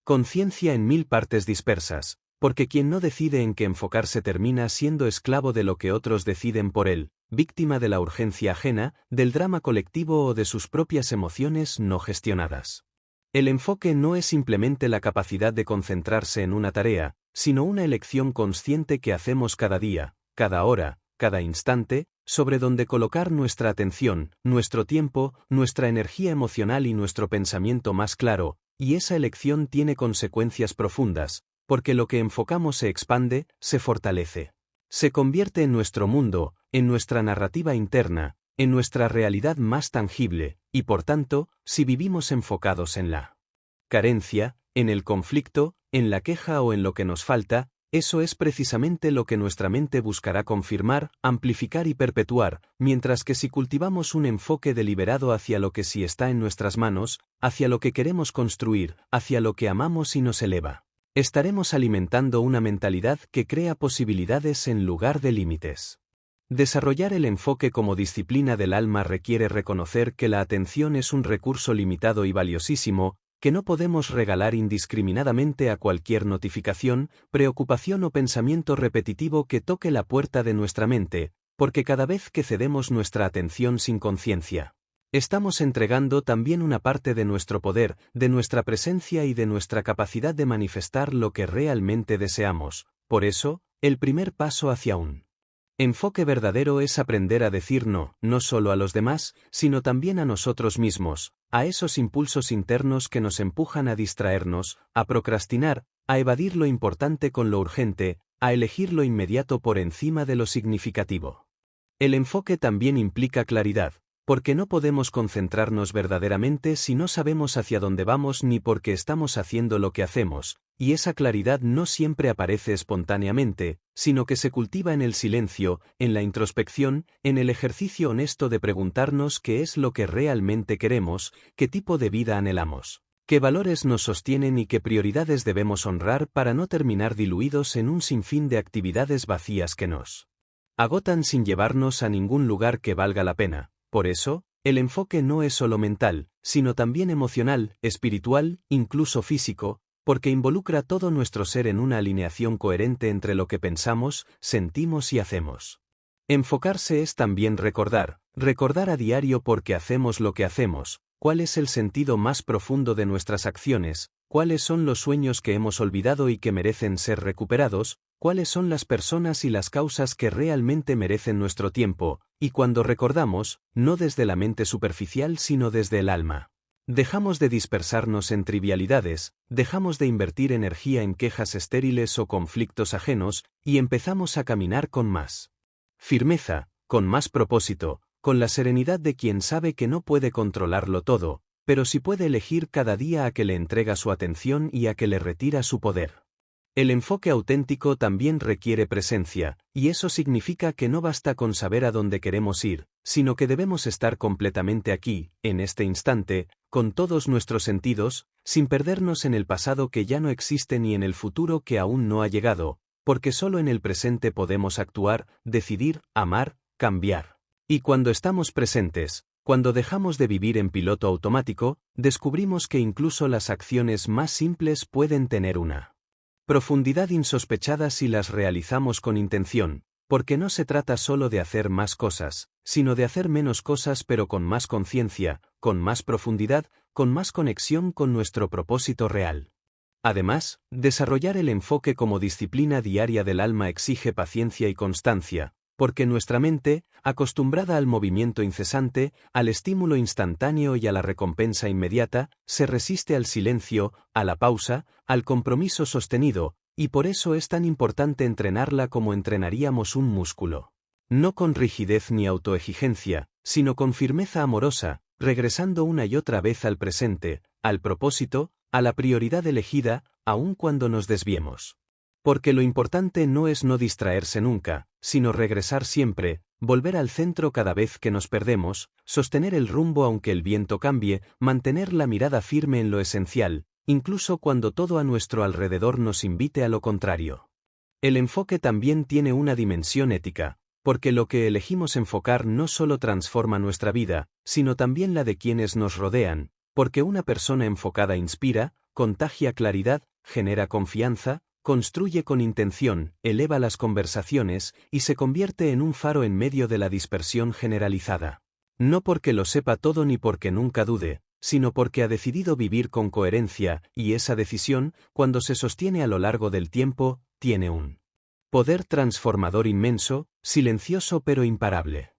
conciencia en mil partes dispersas, porque quien no decide en qué enfocarse termina siendo esclavo de lo que otros deciden por él, víctima de la urgencia ajena, del drama colectivo o de sus propias emociones no gestionadas. El enfoque no es simplemente la capacidad de concentrarse en una tarea, sino una elección consciente que hacemos cada día, cada hora, cada instante, sobre donde colocar nuestra atención, nuestro tiempo, nuestra energía emocional y nuestro pensamiento más claro, y esa elección tiene consecuencias profundas, porque lo que enfocamos se expande, se fortalece. Se convierte en nuestro mundo, en nuestra narrativa interna, en nuestra realidad más tangible, y por tanto, si vivimos enfocados en la carencia, en el conflicto, en la queja o en lo que nos falta, eso es precisamente lo que nuestra mente buscará confirmar, amplificar y perpetuar, mientras que si cultivamos un enfoque deliberado hacia lo que sí está en nuestras manos, hacia lo que queremos construir, hacia lo que amamos y nos eleva, estaremos alimentando una mentalidad que crea posibilidades en lugar de límites. Desarrollar el enfoque como disciplina del alma requiere reconocer que la atención es un recurso limitado y valiosísimo, que no podemos regalar indiscriminadamente a cualquier notificación, preocupación o pensamiento repetitivo que toque la puerta de nuestra mente, porque cada vez que cedemos nuestra atención sin conciencia, estamos entregando también una parte de nuestro poder, de nuestra presencia y de nuestra capacidad de manifestar lo que realmente deseamos. Por eso, el primer paso hacia un enfoque verdadero es aprender a decir no, no solo a los demás, sino también a nosotros mismos, a esos impulsos internos que nos empujan a distraernos, a procrastinar, a evadir lo importante con lo urgente, a elegir lo inmediato por encima de lo significativo. El enfoque también implica claridad, porque no podemos concentrarnos verdaderamente si no sabemos hacia dónde vamos ni por qué estamos haciendo lo que hacemos, y esa claridad no siempre aparece espontáneamente, sino que se cultiva en el silencio, en la introspección, en el ejercicio honesto de preguntarnos qué es lo que realmente queremos, qué tipo de vida anhelamos, qué valores nos sostienen y qué prioridades debemos honrar para no terminar diluidos en un sinfín de actividades vacías que nos agotan sin llevarnos a ningún lugar que valga la pena. Por eso, el enfoque no es solo mental, sino también emocional, espiritual, incluso físico, porque involucra todo nuestro ser en una alineación coherente entre lo que pensamos, sentimos y hacemos. Enfocarse es también recordar a diario por qué hacemos lo que hacemos, cuál es el sentido más profundo de nuestras acciones, cuáles son los sueños que hemos olvidado y que merecen ser recuperados, cuáles son las personas y las causas que realmente merecen nuestro tiempo, y cuando recordamos, no desde la mente superficial sino desde el alma. Dejamos de dispersarnos en trivialidades, dejamos de invertir energía en quejas estériles o conflictos ajenos, y empezamos a caminar con más firmeza, con más propósito, con la serenidad de quien sabe que no puede controlarlo todo, pero sí puede elegir cada día a que le entrega su atención y a que le retira su poder. El enfoque auténtico también requiere presencia, y eso significa que no basta con saber a dónde queremos ir, sino que debemos estar completamente aquí, en este instante, con todos nuestros sentidos, sin perdernos en el pasado que ya no existe ni en el futuro que aún no ha llegado, porque solo en el presente podemos actuar, decidir, amar, cambiar. Y cuando estamos presentes, cuando dejamos de vivir en piloto automático, descubrimos que incluso las acciones más simples pueden tener una profundidad insospechada si las realizamos con intención, porque no se trata solo de hacer más cosas, sino de hacer menos cosas pero con más conciencia, con más profundidad, con más conexión con nuestro propósito real. Además, desarrollar el enfoque como disciplina diaria del alma exige paciencia y constancia, porque nuestra mente, acostumbrada al movimiento incesante, al estímulo instantáneo y a la recompensa inmediata, se resiste al silencio, a la pausa, al compromiso sostenido, y por eso es tan importante entrenarla como entrenaríamos un músculo. No con rigidez ni autoexigencia, sino con firmeza amorosa, regresando una y otra vez al presente, al propósito, a la prioridad elegida, aun cuando nos desviemos. Porque lo importante no es no distraerse nunca, sino regresar siempre, volver al centro cada vez que nos perdemos, sostener el rumbo aunque el viento cambie, mantener la mirada firme en lo esencial, incluso cuando todo a nuestro alrededor nos invite a lo contrario. El enfoque también tiene una dimensión ética, porque lo que elegimos enfocar no solo transforma nuestra vida, sino también la de quienes nos rodean, porque una persona enfocada inspira, contagia claridad, genera confianza, construye con intención, eleva las conversaciones y se convierte en un faro en medio de la dispersión generalizada. No porque lo sepa todo ni porque nunca dude, sino porque ha decidido vivir con coherencia, y esa decisión, cuando se sostiene a lo largo del tiempo, tiene un poder transformador inmenso, silencioso pero imparable.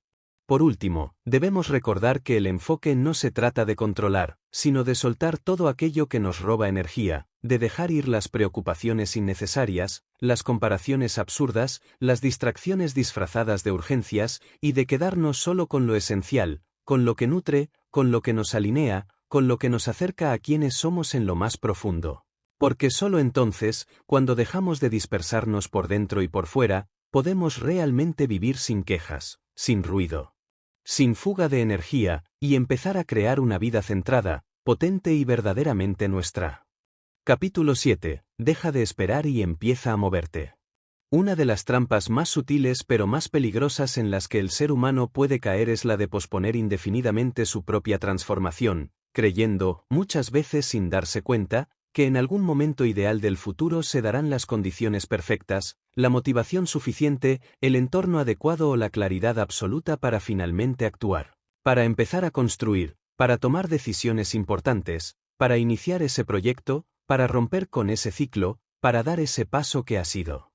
Por último, debemos recordar que el enfoque no se trata de controlar, sino de soltar todo aquello que nos roba energía, de dejar ir las preocupaciones innecesarias, las comparaciones absurdas, las distracciones disfrazadas de urgencias, y de quedarnos solo con lo esencial, con lo que nutre, con lo que nos alinea, con lo que nos acerca a quienes somos en lo más profundo. Porque solo entonces, cuando dejamos de dispersarnos por dentro y por fuera, podemos realmente vivir sin quejas, sin ruido, sin fuga de energía, y empezar a crear una vida centrada, potente y verdaderamente nuestra. Capítulo 7. Deja de esperar y empieza a moverte. Una de las trampas más sutiles pero más peligrosas en las que el ser humano puede caer es la de posponer indefinidamente su propia transformación, creyendo, muchas veces sin darse cuenta, que en algún momento ideal del futuro se darán las condiciones perfectas, la motivación suficiente, el entorno adecuado o la claridad absoluta para finalmente actuar, para empezar a construir, para tomar decisiones importantes, para iniciar ese proyecto, para romper con ese ciclo, para dar ese paso que ha sido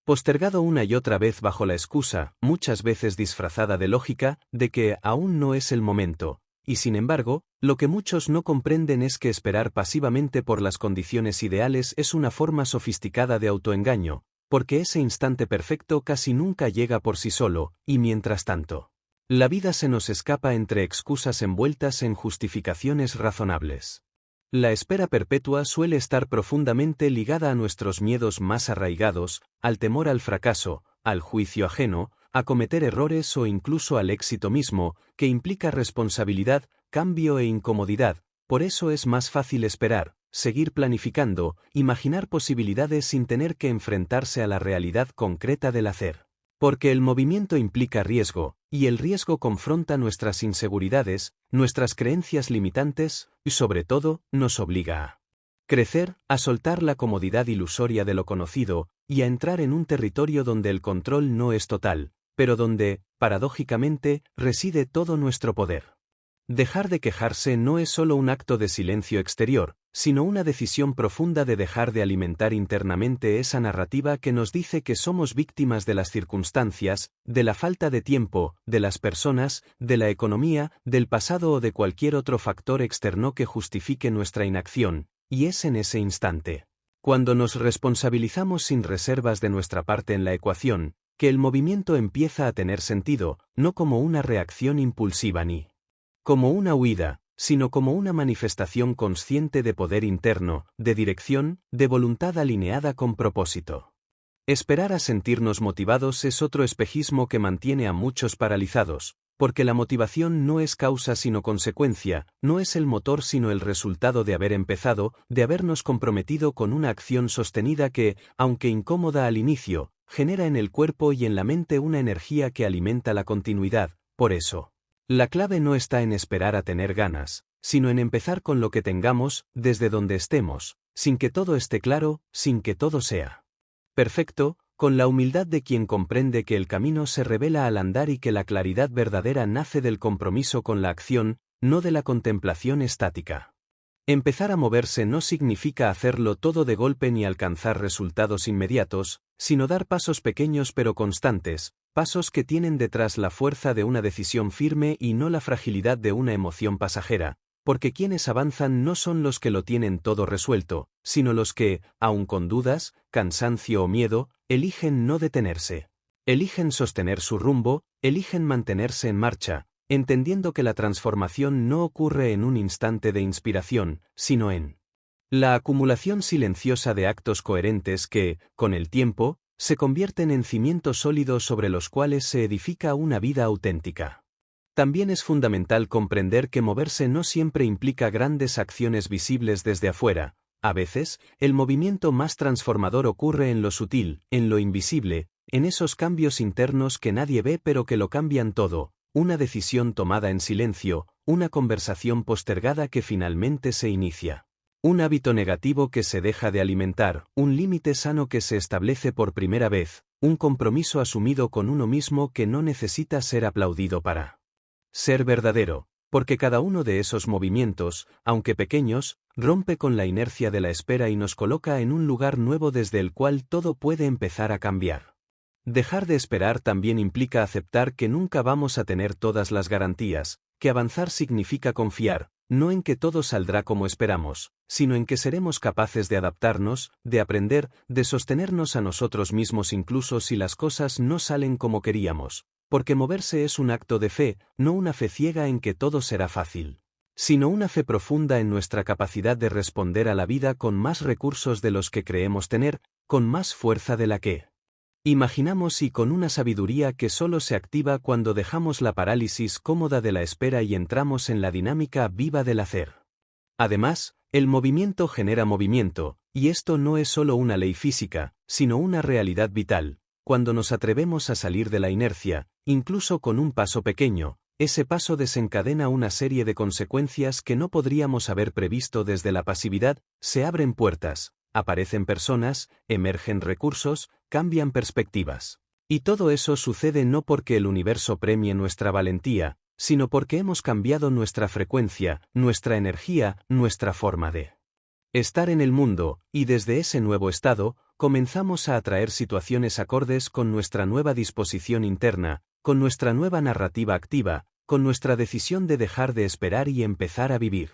postergado una y otra vez bajo la excusa, muchas veces disfrazada de lógica, de que aún no es el momento, y sin embargo, lo que muchos no comprenden es que esperar pasivamente por las condiciones ideales es una forma sofisticada de autoengaño, porque ese instante perfecto casi nunca llega por sí solo, y mientras tanto, la vida se nos escapa entre excusas envueltas en justificaciones razonables. La espera perpetua suele estar profundamente ligada a nuestros miedos más arraigados, al temor al fracaso, al juicio ajeno, a cometer errores o incluso al éxito mismo, que implica responsabilidad, cambio e incomodidad. Por eso es más fácil esperar, seguir planificando, imaginar posibilidades sin tener que enfrentarse a la realidad concreta del hacer. Porque el movimiento implica riesgo, y el riesgo confronta nuestras inseguridades, nuestras creencias limitantes, y sobre todo, nos obliga a crecer, a soltar la comodidad ilusoria de lo conocido, y a entrar en un territorio donde el control no es total, pero donde, paradójicamente, reside todo nuestro poder. Dejar de quejarse no es solo un acto de silencio exterior, sino una decisión profunda de dejar de alimentar internamente esa narrativa que nos dice que somos víctimas de las circunstancias, de la falta de tiempo, de las personas, de la economía, del pasado o de cualquier otro factor externo que justifique nuestra inacción, y es en ese instante, cuando nos responsabilizamos sin reservas de nuestra parte en la ecuación, que el movimiento empieza a tener sentido, no como una reacción impulsiva ni como una huida, sino como una manifestación consciente de poder interno, de dirección, de voluntad alineada con propósito. Esperar a sentirnos motivados es otro espejismo que mantiene a muchos paralizados, porque la motivación no es causa sino consecuencia, no es el motor sino el resultado de haber empezado, de habernos comprometido con una acción sostenida que, aunque incómoda al inicio, genera en el cuerpo y en la mente una energía que alimenta la continuidad. Por eso, la clave no está en esperar a tener ganas, sino en empezar con lo que tengamos, desde donde estemos, sin que todo esté claro, sin que todo sea perfecto, con la humildad de quien comprende que el camino se revela al andar y que la claridad verdadera nace del compromiso con la acción, no de la contemplación estática. Empezar a moverse no significa hacerlo todo de golpe ni alcanzar resultados inmediatos, sino dar pasos pequeños pero constantes, pasos que tienen detrás la fuerza de una decisión firme y no la fragilidad de una emoción pasajera, porque quienes avanzan no son los que lo tienen todo resuelto, sino los que, aun con dudas, cansancio o miedo, eligen no detenerse. Eligen sostener su rumbo, eligen mantenerse en marcha, entendiendo que la transformación no ocurre en un instante de inspiración, sino en la acumulación silenciosa de actos coherentes que, con el tiempo, se convierten en cimientos sólidos sobre los cuales se edifica una vida auténtica. También es fundamental comprender que moverse no siempre implica grandes acciones visibles desde afuera. A veces, el movimiento más transformador ocurre en lo sutil, en lo invisible, en esos cambios internos que nadie ve pero que lo cambian todo, una decisión tomada en silencio, una conversación postergada que finalmente se inicia. Un hábito negativo que se deja de alimentar, un límite sano que se establece por primera vez, un compromiso asumido con uno mismo que no necesita ser aplaudido para ser verdadero, porque cada uno de esos movimientos, aunque pequeños, rompe con la inercia de la espera y nos coloca en un lugar nuevo desde el cual todo puede empezar a cambiar. Dejar de esperar también implica aceptar que nunca vamos a tener todas las garantías, que avanzar significa confiar, no en que todo saldrá como esperamos, sino en que seremos capaces de adaptarnos, de aprender, de sostenernos a nosotros mismos incluso si las cosas no salen como queríamos, porque moverse es un acto de fe, no una fe ciega en que todo será fácil, sino una fe profunda en nuestra capacidad de responder a la vida con más recursos de los que creemos tener, con más fuerza de la que imaginamos y con una sabiduría que solo se activa cuando dejamos la parálisis cómoda de la espera y entramos en la dinámica viva del hacer. Además, el movimiento genera movimiento, y esto no es solo una ley física, sino una realidad vital. Cuando nos atrevemos a salir de la inercia, incluso con un paso pequeño, ese paso desencadena una serie de consecuencias que no podríamos haber previsto desde la pasividad, se abren puertas, aparecen personas, emergen recursos, cambian perspectivas. Y todo eso sucede no porque el universo premie nuestra valentía, sino porque hemos cambiado nuestra frecuencia, nuestra energía, nuestra forma de estar en el mundo, y desde ese nuevo estado, comenzamos a atraer situaciones acordes con nuestra nueva disposición interna, con nuestra nueva narrativa activa, con nuestra decisión de dejar de esperar y empezar a vivir.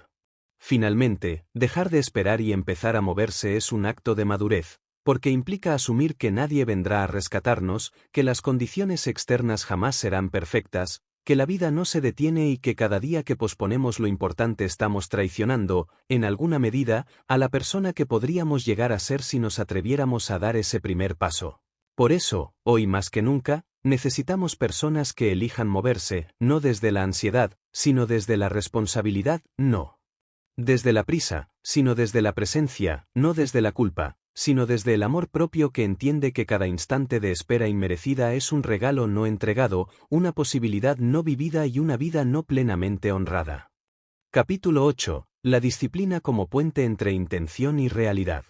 Finalmente, dejar de esperar y empezar a moverse es un acto de madurez, porque implica asumir que nadie vendrá a rescatarnos, que las condiciones externas jamás serán perfectas, que la vida no se detiene y que cada día que posponemos lo importante estamos traicionando, en alguna medida, a la persona que podríamos llegar a ser si nos atreviéramos a dar ese primer paso. Por eso, hoy más que nunca, necesitamos personas que elijan moverse, no desde la ansiedad, sino desde la responsabilidad, no desde la prisa, sino desde la presencia, no desde la culpa, sino desde el amor propio que entiende que cada instante de espera inmerecida es un regalo no entregado, una posibilidad no vivida y una vida no plenamente honrada. Capítulo 8. La disciplina como puente entre intención y realidad.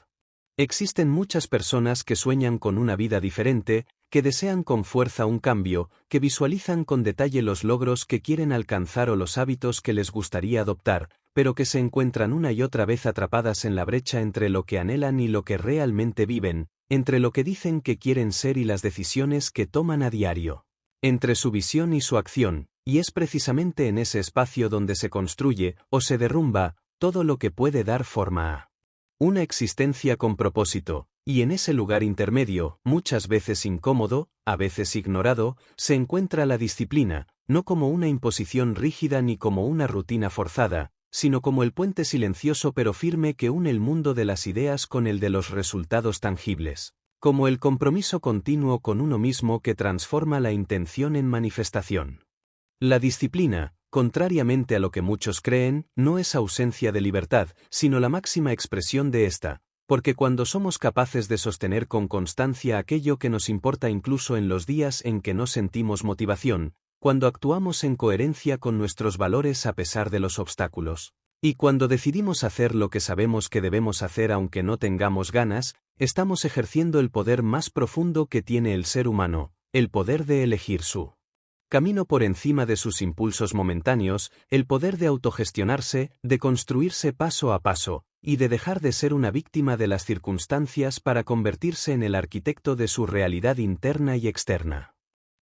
Existen muchas personas que sueñan con una vida diferente, que desean con fuerza un cambio, que visualizan con detalle los logros que quieren alcanzar o los hábitos que les gustaría adoptar, pero que se encuentran una y otra vez atrapadas en la brecha entre lo que anhelan y lo que realmente viven, entre lo que dicen que quieren ser y las decisiones que toman a diario, entre su visión y su acción, y es precisamente en ese espacio donde se construye, o se derrumba, todo lo que puede dar forma a una existencia con propósito, y en ese lugar intermedio, muchas veces incómodo, a veces ignorado, se encuentra la disciplina, no como una imposición rígida ni como una rutina forzada, sino como el puente silencioso pero firme que une el mundo de las ideas con el de los resultados tangibles, como el compromiso continuo con uno mismo que transforma la intención en manifestación. La disciplina, contrariamente a lo que muchos creen, no es ausencia de libertad, sino la máxima expresión de esta, porque cuando somos capaces de sostener con constancia aquello que nos importa incluso en los días en que no sentimos motivación, cuando actuamos en coherencia con nuestros valores a pesar de los obstáculos, y cuando decidimos hacer lo que sabemos que debemos hacer aunque no tengamos ganas, estamos ejerciendo el poder más profundo que tiene el ser humano, el poder de elegir su camino por encima de sus impulsos momentáneos, el poder de autogestionarse, de construirse paso a paso, y de dejar de ser una víctima de las circunstancias para convertirse en el arquitecto de su realidad interna y externa.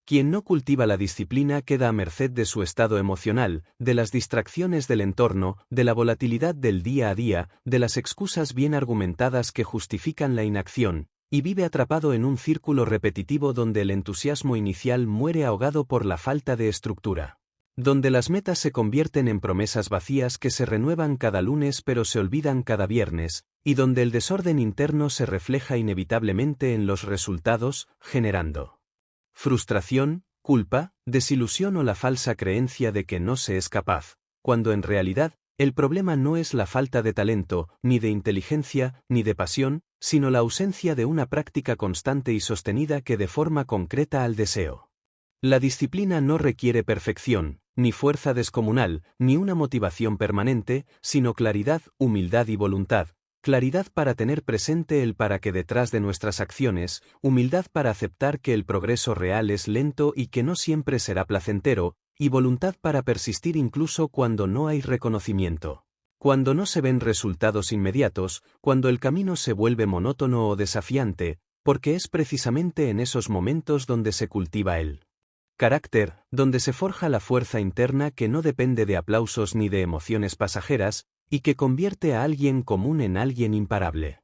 Quien no cultiva la disciplina queda a merced de su estado emocional, de las distracciones del entorno, de la volatilidad del día a día, de las excusas bien argumentadas que justifican la inacción, y vive atrapado en un círculo repetitivo donde el entusiasmo inicial muere ahogado por la falta de estructura, donde las metas se convierten en promesas vacías que se renuevan cada lunes pero se olvidan cada viernes, y donde el desorden interno se refleja inevitablemente en los resultados, generando frustración, culpa, desilusión o la falsa creencia de que no se es capaz, cuando en realidad, el problema no es la falta de talento, ni de inteligencia, ni de pasión, sino la ausencia de una práctica constante y sostenida que dé forma concreta al deseo. La disciplina no requiere perfección, ni fuerza descomunal, ni una motivación permanente, sino claridad, humildad y voluntad. Claridad para tener presente el para qué detrás de nuestras acciones, humildad para aceptar que el progreso real es lento y que no siempre será placentero, y voluntad para persistir incluso cuando no hay reconocimiento. Cuando no se ven resultados inmediatos, cuando el camino se vuelve monótono o desafiante, porque es precisamente en esos momentos donde se cultiva el carácter, donde se forja la fuerza interna que no depende de aplausos ni de emociones pasajeras, y que convierte a alguien común en alguien imparable.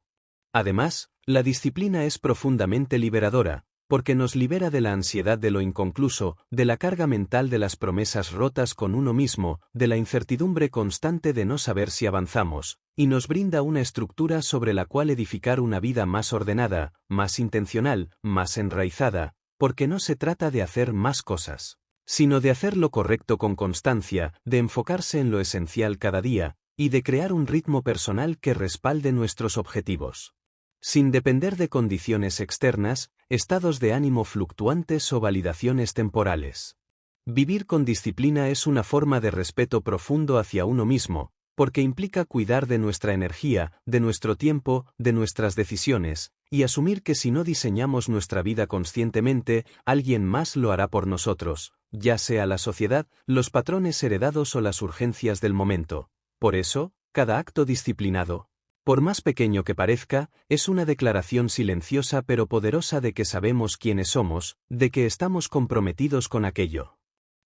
Además, la disciplina es profundamente liberadora, porque nos libera de la ansiedad de lo inconcluso, de la carga mental de las promesas rotas con uno mismo, de la incertidumbre constante de no saber si avanzamos, y nos brinda una estructura sobre la cual edificar una vida más ordenada, más intencional, más enraizada, porque no se trata de hacer más cosas, sino de hacer lo correcto con constancia, de enfocarse en lo esencial cada día, y de crear un ritmo personal que respalde nuestros objetivos, sin depender de condiciones externas, estados de ánimo fluctuantes o validaciones temporales. Vivir con disciplina es una forma de respeto profundo hacia uno mismo, porque implica cuidar de nuestra energía, de nuestro tiempo, de nuestras decisiones, y asumir que si no diseñamos nuestra vida conscientemente, alguien más lo hará por nosotros, ya sea la sociedad, los patrones heredados o las urgencias del momento. Por eso, cada acto disciplinado, por más pequeño que parezca, es una declaración silenciosa pero poderosa de que sabemos quiénes somos, de que estamos comprometidos con aquello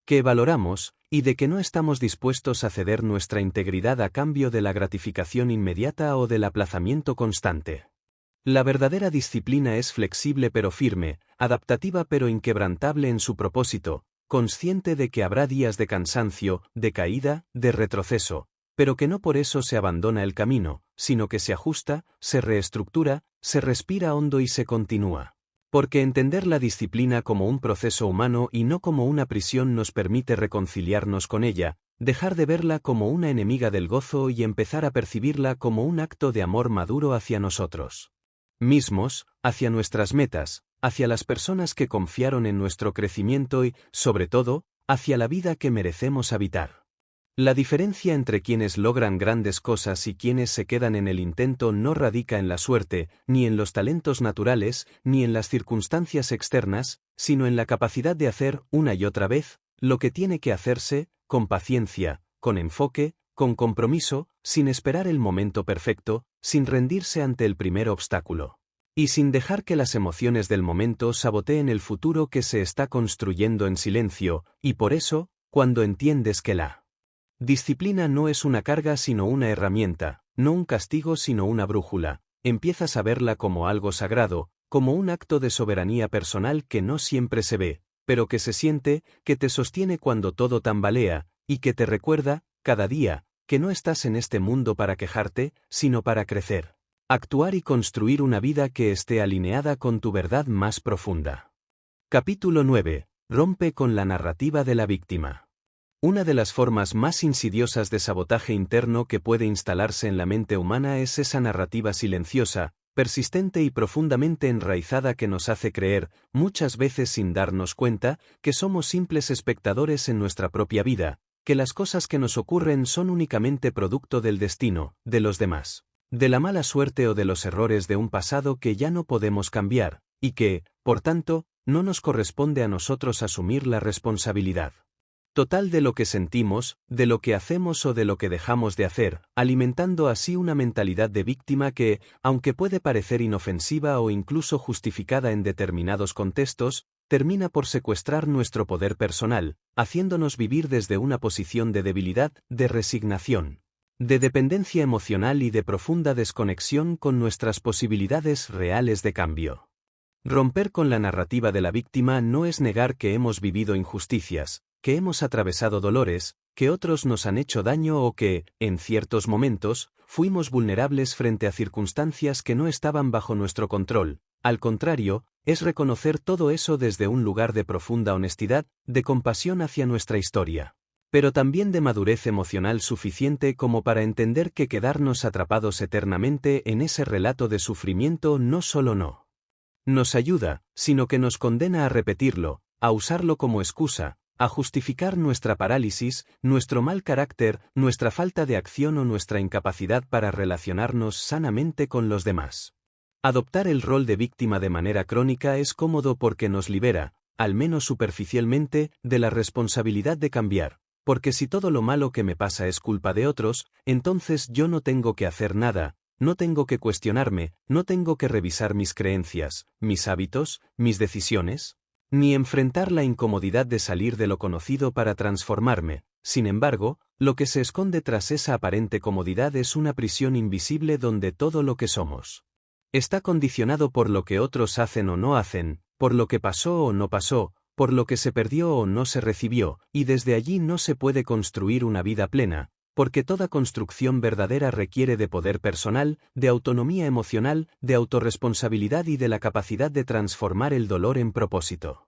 que valoramos, y de que no estamos dispuestos a ceder nuestra integridad a cambio de la gratificación inmediata o del aplazamiento constante. La verdadera disciplina es flexible pero firme, adaptativa pero inquebrantable en su propósito, consciente de que habrá días de cansancio, de caída, de retroceso, pero que no por eso se abandona el camino, sino que se ajusta, se reestructura, se respira hondo y se continúa. Porque entender la disciplina como un proceso humano y no como una prisión nos permite reconciliarnos con ella, dejar de verla como una enemiga del gozo y empezar a percibirla como un acto de amor maduro hacia nosotros mismos, hacia nuestras metas, hacia las personas que confiaron en nuestro crecimiento y, sobre todo, hacia la vida que merecemos habitar. La diferencia entre quienes logran grandes cosas y quienes se quedan en el intento no radica en la suerte, ni en los talentos naturales, ni en las circunstancias externas, sino en la capacidad de hacer, una y otra vez, lo que tiene que hacerse, con paciencia, con enfoque, con compromiso, sin esperar el momento perfecto, sin rendirse ante el primer obstáculo. Y sin dejar que las emociones del momento saboteen el futuro que se está construyendo en silencio, y por eso, cuando entiendes que la disciplina no es una carga sino una herramienta, no un castigo sino una brújula, empiezas a verla como algo sagrado, como un acto de soberanía personal que no siempre se ve, pero que se siente, que te sostiene cuando todo tambalea, y que te recuerda, cada día, que no estás en este mundo para quejarte, sino para crecer, actuar y construir una vida que esté alineada con tu verdad más profunda. Capítulo 9. Rompe con la narrativa de la víctima. Una de las formas más insidiosas de sabotaje interno que puede instalarse en la mente humana es esa narrativa silenciosa, persistente y profundamente enraizada que nos hace creer, muchas veces sin darnos cuenta, que somos simples espectadores en nuestra propia vida, que las cosas que nos ocurren son únicamente producto del destino, de los demás, de la mala suerte o de los errores de un pasado que ya no podemos cambiar, y que, por tanto, no nos corresponde a nosotros asumir la responsabilidad total de lo que sentimos, de lo que hacemos o de lo que dejamos de hacer, alimentando así una mentalidad de víctima que, aunque puede parecer inofensiva o incluso justificada en determinados contextos, termina por secuestrar nuestro poder personal, haciéndonos vivir desde una posición de debilidad, de resignación, de dependencia emocional y de profunda desconexión con nuestras posibilidades reales de cambio. Romper con la narrativa de la víctima no es negar que hemos vivido injusticias, que hemos atravesado dolores, que otros nos han hecho daño o que, en ciertos momentos, fuimos vulnerables frente a circunstancias que no estaban bajo nuestro control. Al contrario, es reconocer todo eso desde un lugar de profunda honestidad, de compasión hacia nuestra historia, pero también de madurez emocional suficiente como para entender que quedarnos atrapados eternamente en ese relato de sufrimiento no solo no nos ayuda, sino que nos condena a repetirlo, a usarlo como excusa, a justificar nuestra parálisis, nuestro mal carácter, nuestra falta de acción o nuestra incapacidad para relacionarnos sanamente con los demás. Adoptar el rol de víctima de manera crónica es cómodo porque nos libera, al menos superficialmente, de la responsabilidad de cambiar, porque si todo lo malo que me pasa es culpa de otros, entonces yo no tengo que hacer nada, no tengo que cuestionarme, no tengo que revisar mis creencias, mis hábitos, mis decisiones, ni enfrentar la incomodidad de salir de lo conocido para transformarme. Sin embargo, lo que se esconde tras esa aparente comodidad es una prisión invisible donde todo lo que somos está condicionado por lo que otros hacen o no hacen, por lo que pasó o no pasó, por lo que se perdió o no se recibió, y desde allí no se puede construir una vida plena, porque toda construcción verdadera requiere de poder personal, de autonomía emocional, de autorresponsabilidad y de la capacidad de transformar el dolor en propósito.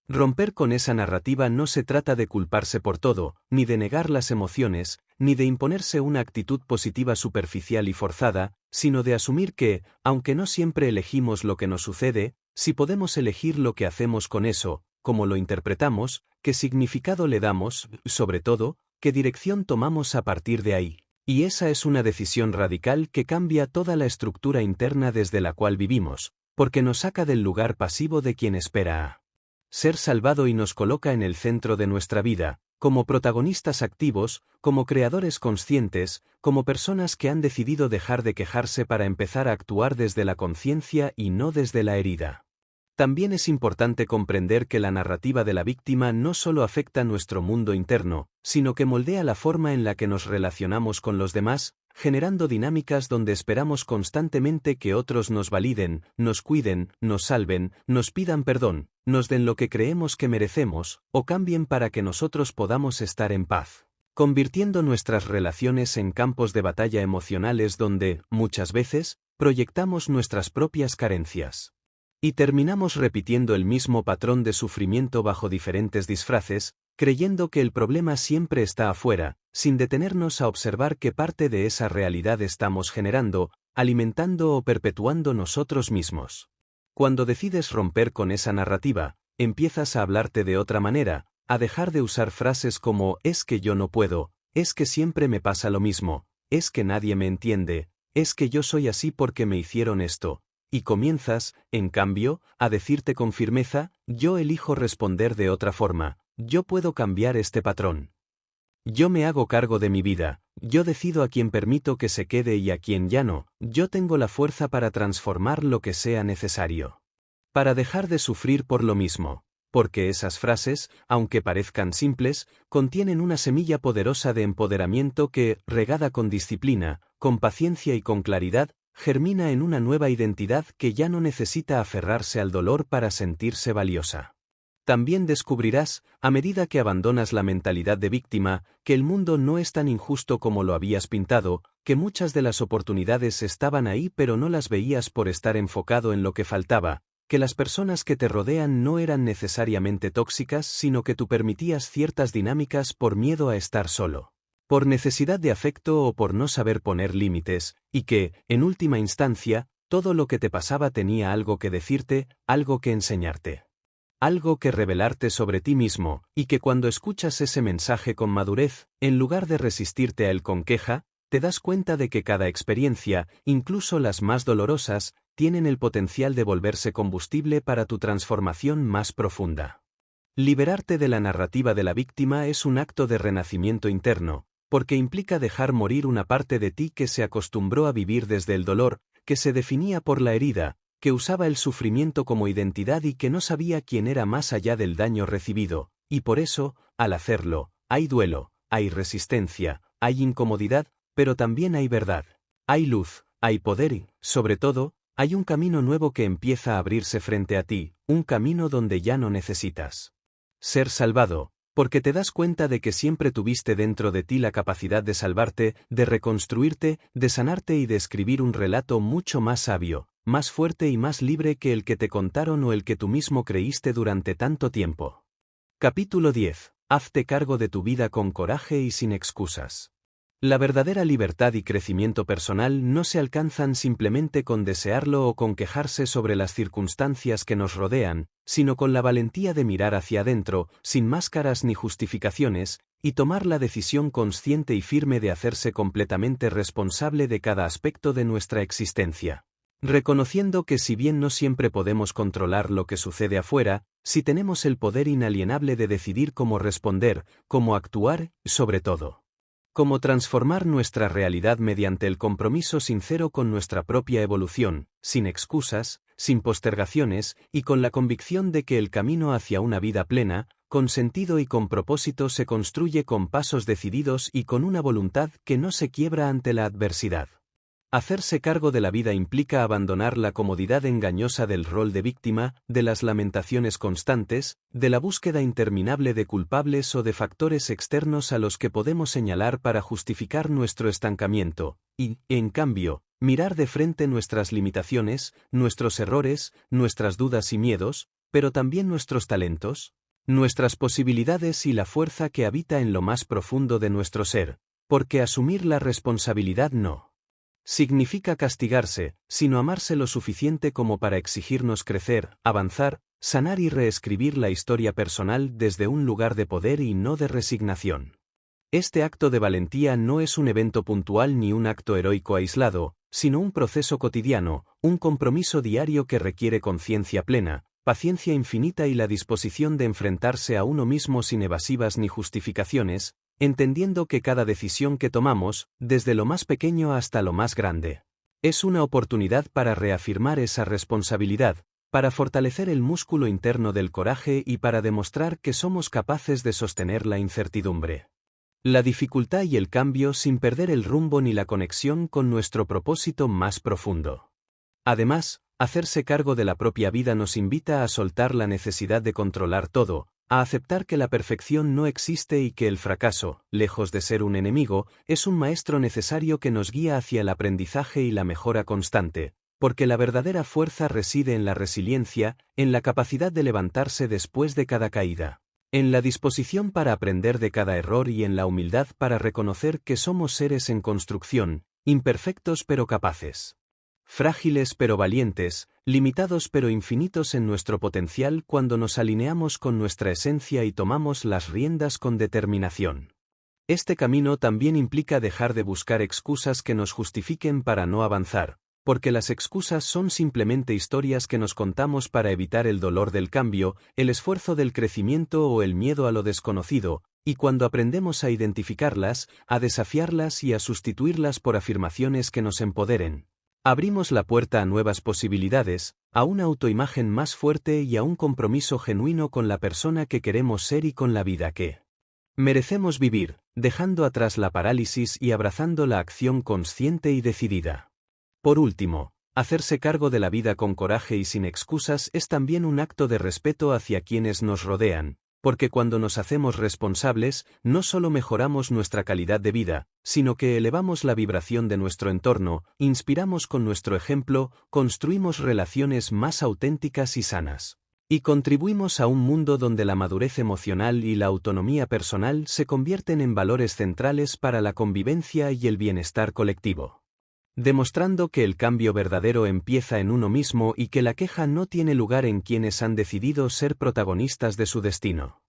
Romper con esa narrativa no se trata de culparse por todo, ni de negar las emociones, ni de imponerse una actitud positiva superficial y forzada, sino de asumir que, aunque no siempre elegimos lo que nos sucede, sí podemos elegir lo que hacemos con eso, cómo lo interpretamos, qué significado le damos, sobre todo, qué dirección tomamos a partir de ahí. Y esa es una decisión radical que cambia toda la estructura interna desde la cual vivimos, porque nos saca del lugar pasivo de quien espera a ser salvado y nos coloca en el centro de nuestra vida, como protagonistas activos, como creadores conscientes, como personas que han decidido dejar de quejarse para empezar a actuar desde la conciencia y no desde la herida. También es importante comprender que la narrativa de la víctima no solo afecta nuestro mundo interno, sino que moldea la forma en la que nos relacionamos con los demás, generando dinámicas donde esperamos constantemente que otros nos validen, nos cuiden, nos salven, nos pidan perdón, nos den lo que creemos que merecemos, o cambien para que nosotros podamos estar en paz, convirtiendo nuestras relaciones en campos de batalla emocionales donde, muchas veces, proyectamos nuestras propias carencias. Y terminamos repitiendo el mismo patrón de sufrimiento bajo diferentes disfraces, creyendo que el problema siempre está afuera, sin detenernos a observar qué parte de esa realidad estamos generando, alimentando o perpetuando nosotros mismos. Cuando decides romper con esa narrativa, empiezas a hablarte de otra manera, a dejar de usar frases como «es que yo no puedo», «es que siempre me pasa lo mismo», «es que nadie me entiende», «es que yo soy así porque me hicieron esto». Y comienzas, en cambio, a decirte con firmeza, yo elijo responder de otra forma, yo puedo cambiar este patrón. Yo me hago cargo de mi vida, yo decido a quién permito que se quede y a quién ya no, yo tengo la fuerza para transformar lo que sea necesario. Para dejar de sufrir por lo mismo. Porque esas frases, aunque parezcan simples, contienen una semilla poderosa de empoderamiento que, regada con disciplina, con paciencia y con claridad, germina en una nueva identidad que ya no necesita aferrarse al dolor para sentirse valiosa. También descubrirás, a medida que abandonas la mentalidad de víctima, que el mundo no es tan injusto como lo habías pintado, que muchas de las oportunidades estaban ahí pero no las veías por estar enfocado en lo que faltaba, que las personas que te rodean no eran necesariamente tóxicas sino que tú permitías ciertas dinámicas por miedo a estar solo, por necesidad de afecto o por no saber poner límites, y que, en última instancia, todo lo que te pasaba tenía algo que decirte, algo que enseñarte. Algo que revelarte sobre ti mismo, y que cuando escuchas ese mensaje con madurez, en lugar de resistirte a él con queja, te das cuenta de que cada experiencia, incluso las más dolorosas, tienen el potencial de volverse combustible para tu transformación más profunda. Liberarte de la narrativa de la víctima es un acto de renacimiento interno, porque implica dejar morir una parte de ti que se acostumbró a vivir desde el dolor, que se definía por la herida, que usaba el sufrimiento como identidad y que no sabía quién era más allá del daño recibido, y por eso, al hacerlo, hay duelo, hay resistencia, hay incomodidad, pero también hay verdad. Hay luz, hay poder y, sobre todo, hay un camino nuevo que empieza a abrirse frente a ti, un camino donde ya no necesitas ser salvado, porque te das cuenta de que siempre tuviste dentro de ti la capacidad de salvarte, de reconstruirte, de sanarte y de escribir un relato mucho más sabio, más fuerte y más libre que el que te contaron o el que tú mismo creíste durante tanto tiempo. Capítulo 10. Hazte cargo de tu vida con coraje y sin excusas. La verdadera libertad y crecimiento personal no se alcanzan simplemente con desearlo o con quejarse sobre las circunstancias que nos rodean, sino con la valentía de mirar hacia adentro, sin máscaras ni justificaciones, y tomar la decisión consciente y firme de hacerse completamente responsable de cada aspecto de nuestra existencia. Reconociendo que si bien no siempre podemos controlar lo que sucede afuera, sí tenemos el poder inalienable de decidir cómo responder, cómo actuar, sobre todo, cómo transformar nuestra realidad mediante el compromiso sincero con nuestra propia evolución, sin excusas, sin postergaciones, y con la convicción de que el camino hacia una vida plena, con sentido y con propósito se construye con pasos decididos y con una voluntad que no se quiebra ante la adversidad. Hacerse cargo de la vida implica abandonar la comodidad engañosa del rol de víctima, de las lamentaciones constantes, de la búsqueda interminable de culpables o de factores externos a los que podemos señalar para justificar nuestro estancamiento, y, en cambio, mirar de frente nuestras limitaciones, nuestros errores, nuestras dudas y miedos, pero también nuestros talentos, nuestras posibilidades y la fuerza que habita en lo más profundo de nuestro ser, porque asumir la responsabilidad no significa castigarse, sino amarse lo suficiente como para exigirnos crecer, avanzar, sanar y reescribir la historia personal desde un lugar de poder y no de resignación. Este acto de valentía no es un evento puntual ni un acto heroico aislado, sino un proceso cotidiano, un compromiso diario que requiere conciencia plena, paciencia infinita y la disposición de enfrentarse a uno mismo sin evasivas ni justificaciones, entendiendo que cada decisión que tomamos, desde lo más pequeño hasta lo más grande, es una oportunidad para reafirmar esa responsabilidad, para fortalecer el músculo interno del coraje y para demostrar que somos capaces de sostener la incertidumbre. La dificultad y el cambio sin perder el rumbo ni la conexión con nuestro propósito más profundo. Además, hacerse cargo de la propia vida nos invita a soltar la necesidad de controlar todo, a aceptar que la perfección no existe y que el fracaso, lejos de ser un enemigo, es un maestro necesario que nos guía hacia el aprendizaje y la mejora constante, porque la verdadera fuerza reside en la resiliencia, en la capacidad de levantarse después de cada caída, en la disposición para aprender de cada error y en la humildad para reconocer que somos seres en construcción, imperfectos pero capaces. Frágiles pero valientes, limitados pero infinitos en nuestro potencial cuando nos alineamos con nuestra esencia y tomamos las riendas con determinación. Este camino también implica dejar de buscar excusas que nos justifiquen para no avanzar, porque las excusas son simplemente historias que nos contamos para evitar el dolor del cambio, el esfuerzo del crecimiento o el miedo a lo desconocido, y cuando aprendemos a identificarlas, a desafiarlas y a sustituirlas por afirmaciones que nos empoderen, abrimos la puerta a nuevas posibilidades, a una autoimagen más fuerte y a un compromiso genuino con la persona que queremos ser y con la vida que merecemos vivir, dejando atrás la parálisis y abrazando la acción consciente y decidida. Por último, hacerse cargo de la vida con coraje y sin excusas es también un acto de respeto hacia quienes nos rodean, porque cuando nos hacemos responsables, no solo mejoramos nuestra calidad de vida, sino que elevamos la vibración de nuestro entorno, inspiramos con nuestro ejemplo, construimos relaciones más auténticas y sanas, y contribuimos a un mundo donde la madurez emocional y la autonomía personal se convierten en valores centrales para la convivencia y el bienestar colectivo. Demostrando que el cambio verdadero empieza en uno mismo y que la queja no tiene lugar en quienes han decidido ser protagonistas de su destino.